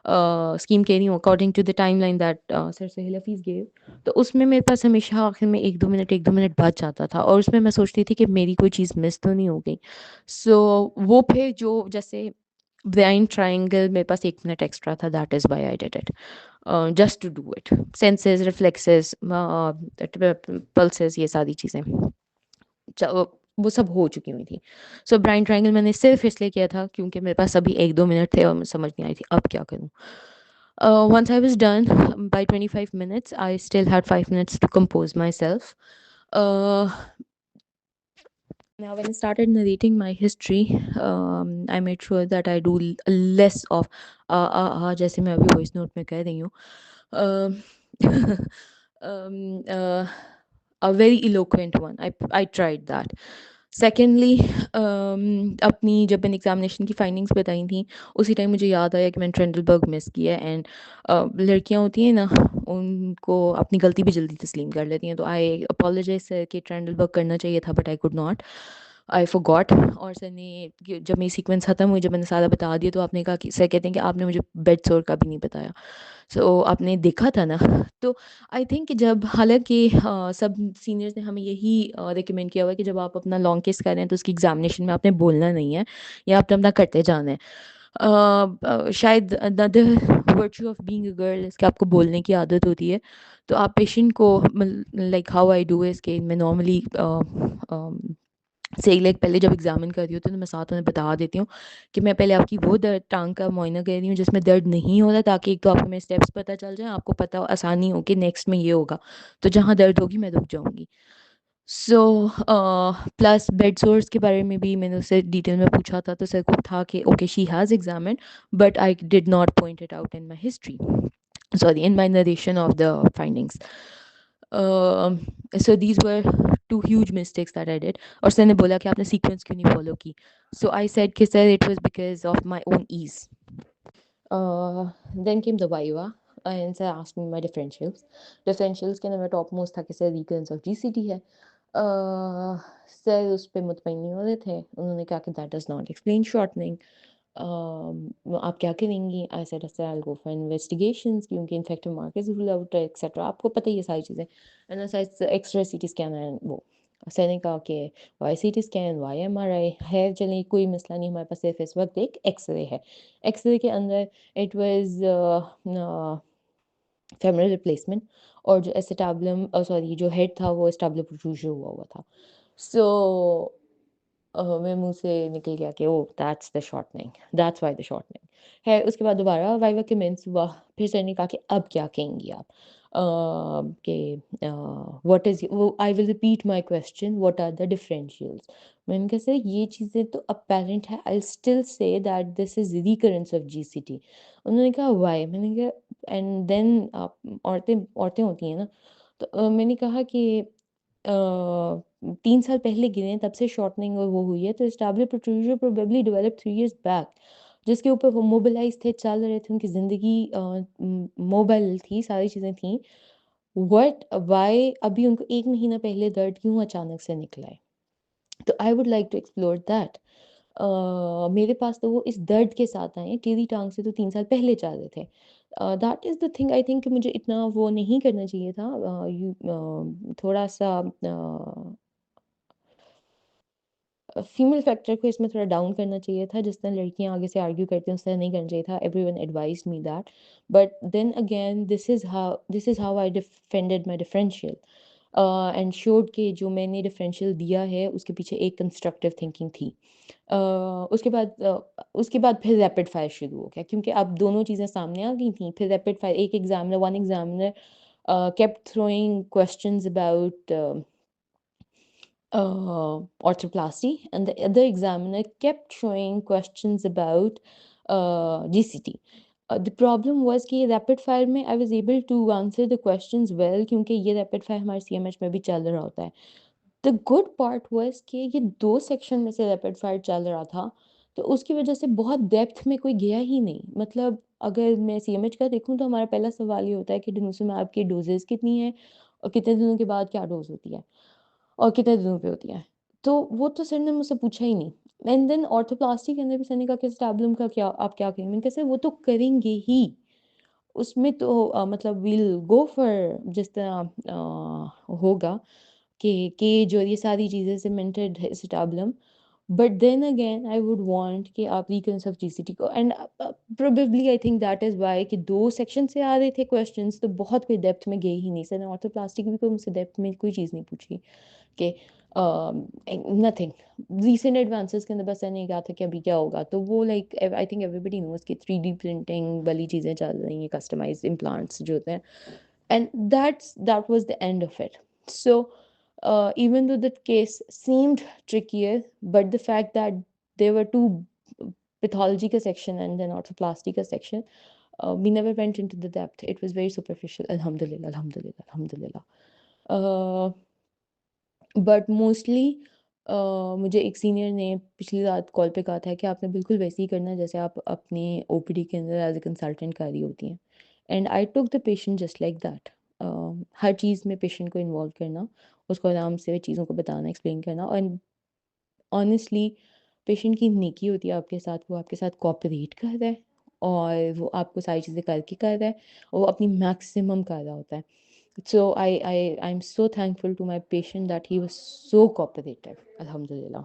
کہہ رہی ہوں, according to the timeline that sir Sohail Hafeez gave, تو اس میں میرے پاس ہمیشہ آخر میں 1-2 منٹ بچ جاتا تھا, اور اس میں میں سوچتی تھی کہ میری کوئی چیز مس تو نہیں ہو گئی. سو وہ پھر جو جیسے برائن ٹرائنگل میرے پاس 1 منٹ ایکسٹرا تھا, that is why I did it, just to do it. Senses, reflexes, pulses, یہ ساری چیزیں وہ سب ہو چکی ہوئی تھیں. سو برائن ٹرائنگل میں نے صرف اس لیے کیا تھا کیونکہ میرے پاس ابھی 1-2 منٹ تھے اور میں سمجھ نہیں آئی تھی اب کیا کروں. Once I was done, by 25 minutes, I still had 5 minutes to compose myself. Now, when I started narrating my history, I made sure that I do less of جیسے میں ابھی وائس نوٹ میں کہہ رہی ہوں. A very eloquent one. I tried that. Secondly اپنی جب میں نے ایگزامینیشن کی فائنڈنگس بتائی تھیں اسی ٹائم مجھے یاد آیا کہ میں نے ٹرینڈلبرگ مس کیا ہے. اینڈ لڑکیاں ہوتی ہیں نا, ان کو اپنی غلطی بھی جلدی تسلیم کر لیتی ہیں. تو آئی اپالوجائز سر کہ ٹرینڈلبرگ کرنا چاہیے تھا, بٹ آئی کوڈ ناٹ, آئی فورگاٹ. اور سر نے جب میری سیکوینس ختم ہوئی, جب میں نے سارا بتا دیا, تو آپ نے کہا کہ سر کہتے ہیں کہ آپ نے مجھے بیڈ سور کا بھی نہیں بتایا. سو آپ نے دیکھا تھا نا. تو آئی تھنک کہ جب, حالانکہ سب سینئرز نے ہمیں یہی ریکمینڈ کیا ہوا ہے کہ جب آپ اپنا لانگ کیس کر رہے ہیں تو اس کی ایگزامینیشن میں آپ نے بولنا نہیں ہے, یا آپ نے اپنا کرتے جانا ہے. شاید another virtue of being a girl is کہ آپ کو بولنے کی عادت ہوتی ہے. تو آپ پیشنٹ کو like how I do is کہ میں نارملی سے ایک پہلے جب ایگزامن کر رہی ہوتی ہوں تو میں ساتھ انہیں بتا دیتی ہوں کہ میں پہلے آپ کی وہ درد ٹانگ کا معائنہ کر رہی ہوں جس میں درد نہیں ہو رہا, تاکہ ایک تو آپ کو میرے اسٹیپس پتہ چل جائیں, آپ کو پتہ آسانی ہو کہ نیکسٹ میں یہ ہوگا, تو جہاں درد ہوگی میں رک جاؤں گی. سو پلس بیڈ سورس کے بارے میں بھی میں نے اس سے ڈیٹیل میں پوچھا تھا, تو سر کو تھا کہ okay she has examined, but I did not point it out in my history, sorry in my narration of the findings. So these were two huge mistakes that I did. اور سر نے بولا کہ آپ نے سیکوینس کیوں نہیں follow کی. So I said کہ سر it was because of my own ease. Then came the Viva, and sir asked me my differentials. Differentials کے اندر ٹاپ موسٹ تھا کہ sir recurrence of G C T ہے. Sir اس پہ مطمئن نہیں ہو رہے تھے. انہوں نے کہا کہ that does not explain shortening. آپ کیا کریں گی؟ I said sir I go for investigations کیونکہ infective markers rule out etcetera. آپ کو پتہ ہی ہے ساری چیزیں. ایکسرے سی ٹی اسکین ہے وہ. سر نے کہا کہ why C T scan why M R I ہے، چلیں کوئی مسئلہ نہیں، ہمارے پاس صرف اس وقت ایک ایکس رے ہے. ایکس رے کے اندر اٹ واز فیمرل ریپلیسمنٹ، اور جو ایسٹابلم سوری جو ہیڈ تھا وہ اسٹابلم پروٹروژن ہوا تھا. سو میرے منہ سے نکل گیا کہ oh that's the shortening, that's why the shortening ہے. اس کے بعد دوبارہ وائیوا کمنس ہوا. پھر سر نے کہا کہ اب کیا کہیں گی آپ، کہ what is I will repeat my question what are the differentials. میں نے کہا سر یہ چیزیں تو اپیرنٹ ہے، I still say that this is recurrence of G C T. انہوں نے کہا وائی. میں نے کہا اینڈ دین عورتیں ہوتی ہیں نا، تو میں نے کہا کہ 3 سال پہلے گرے ہیں، تب سے شارٹنگ اور وہ ہوئی ہے، تو establish protrusion probably develop 3 years back, جس کے اوپر وہ موبلائز تھے، چل رہے تھے، ان کی زندگی موبائل تھی، ساری چیزیں تھیں. وٹ وائی ابھی ان کو 1 مہینہ پہلے درد کیوں اچانک سے نکلا ہے؟ تو I would like to explore that. میرے پاس تو وہ اس درد کے ساتھ آئے ہیں، ٹیڑھی ٹانگ سے تو 3 سال پہلے چل رہے تھے. That is the thing I think کہ مجھے اتنا وہ نہیں کرنا چاہیے تھا. تھوڑا سا فیمیل فیکٹر کو اس میں تھوڑا ڈاؤن کرنا چاہیے تھا. جس طرح لڑکیاں آگے سے آرگیو کرتی ہیں اس طرح نہیں کرنا چاہیے تھا. Everyone advise me that. But then again this is how I defended my differential and showed کہ جو میں نے ڈفرینشیل دیا ہے اس کے پیچھے ایک کنسٹرکٹیو تھنکنگ تھی. اس کے بعد پھر ریپڈ فائر شروع ہو گیا، کیونکہ اب دونوں چیزیں سامنے آ گئی تھیں. پھر ریپڈ فائر، ایک one examiner kept throwing questions about orthoplasty, and the other examiner kept throwing questions about GCT. The problem was کہ ریپڈ فائر میں I was able to answer the questions well، کیونکہ یہ rapid fire ہمارے C M H میں بھی چل رہا ہوتا ہے. The good part was کہ یہ 2 سیکشن میں سے ریپڈ فائر چل رہا تھا، تو اس کی وجہ سے بہت ڈیپتھ میں کوئی گیا ہی نہیں. مطلب اگر میں سی ایم ایچ کا دیکھوں تو ہمارا پہلا سوال یہ ہوتا ہے کہ ڈینوسیماب کی ڈوزز کتنی ہیں اور کتنے دنوں کے بعد کیا ڈوز ہوتی ہے اور کتنے دنوں پہ ہوتی ہے. تو وہ تو سر نے مجھ سے پوچھا ہی نہیں. اینڈ دین آرتھوپلاسٹی کے اندر بھی سر نے کہا کہ اسٹیبلم کا کیا آپ کیا کریں گے؟ میں نے کہا سر وہ تو کریں گے ہی، اس میں تو مطلب ویل گو فار جس طرح ہوگا کہ جو یہ ساری چیزیں سیمنٹڈ ہے acetabulum. But then again I would want کہ آپ recurrence of G C T کو، and probably I think that is why کہ 2 سیکشن سے آ رہے تھے کویشچنس، تو بہت کوئی ڈیپتھ میں گئے ہی نہیں. سر نے آرتھوپلاسٹی کی بھی کوئی مجھ سے ڈیپتھ میں کوئی چیز نہیں پوچھی کہ نتھنگ ریسنٹ ایڈوانسز کے اندر. بس میں نے کہا تھا کہ ابھی کیا ہوگا، تو وہ لائک آئی تھنک ایوری بڈی نوز کہ 3D پرنٹنگ والی چیزیں چل رہی ہیں، کسٹمائز امپلانٹس جو ہوتے ہیں، and that was the and of it. So even though the case seemed trickier, but the fact that there were 2 pathology ka section and then orthoplasty ka section, we never went into the depth. It was very superficial. Alhamdulillah, alhamdulillah, alhamdulillah. But mostly مجھے ایک senior نے پچھلی رات کال پہ کہا تھا کہ آپ نے بالکل ویسے ہی کرنا جیسے آپ اپنے او پی ڈی کے اندر ایز اے کنسلٹنٹ کر رہی ہوتی ہیں. And I took the patient just like that. ہر چیز میں پیشنٹ کو انوالو کرنا، اس کو آرام سے چیزوں کو بتانا، ایکسپلین کرنا. اور آنیسٹلی پیشنٹ کی نیکی ہوتی ہے آپ کے ساتھ، وہ آپ کے ساتھ کوآپریٹ کر رہا ہے اور وہ آپ کو ساری چیزیں کر کے کر رہا ہے، اور وہ اپنی میکسیمم کر رہا ہوتا ہے. So I'm so thankful to my patient that he was so cooperative. Alhamdulillah.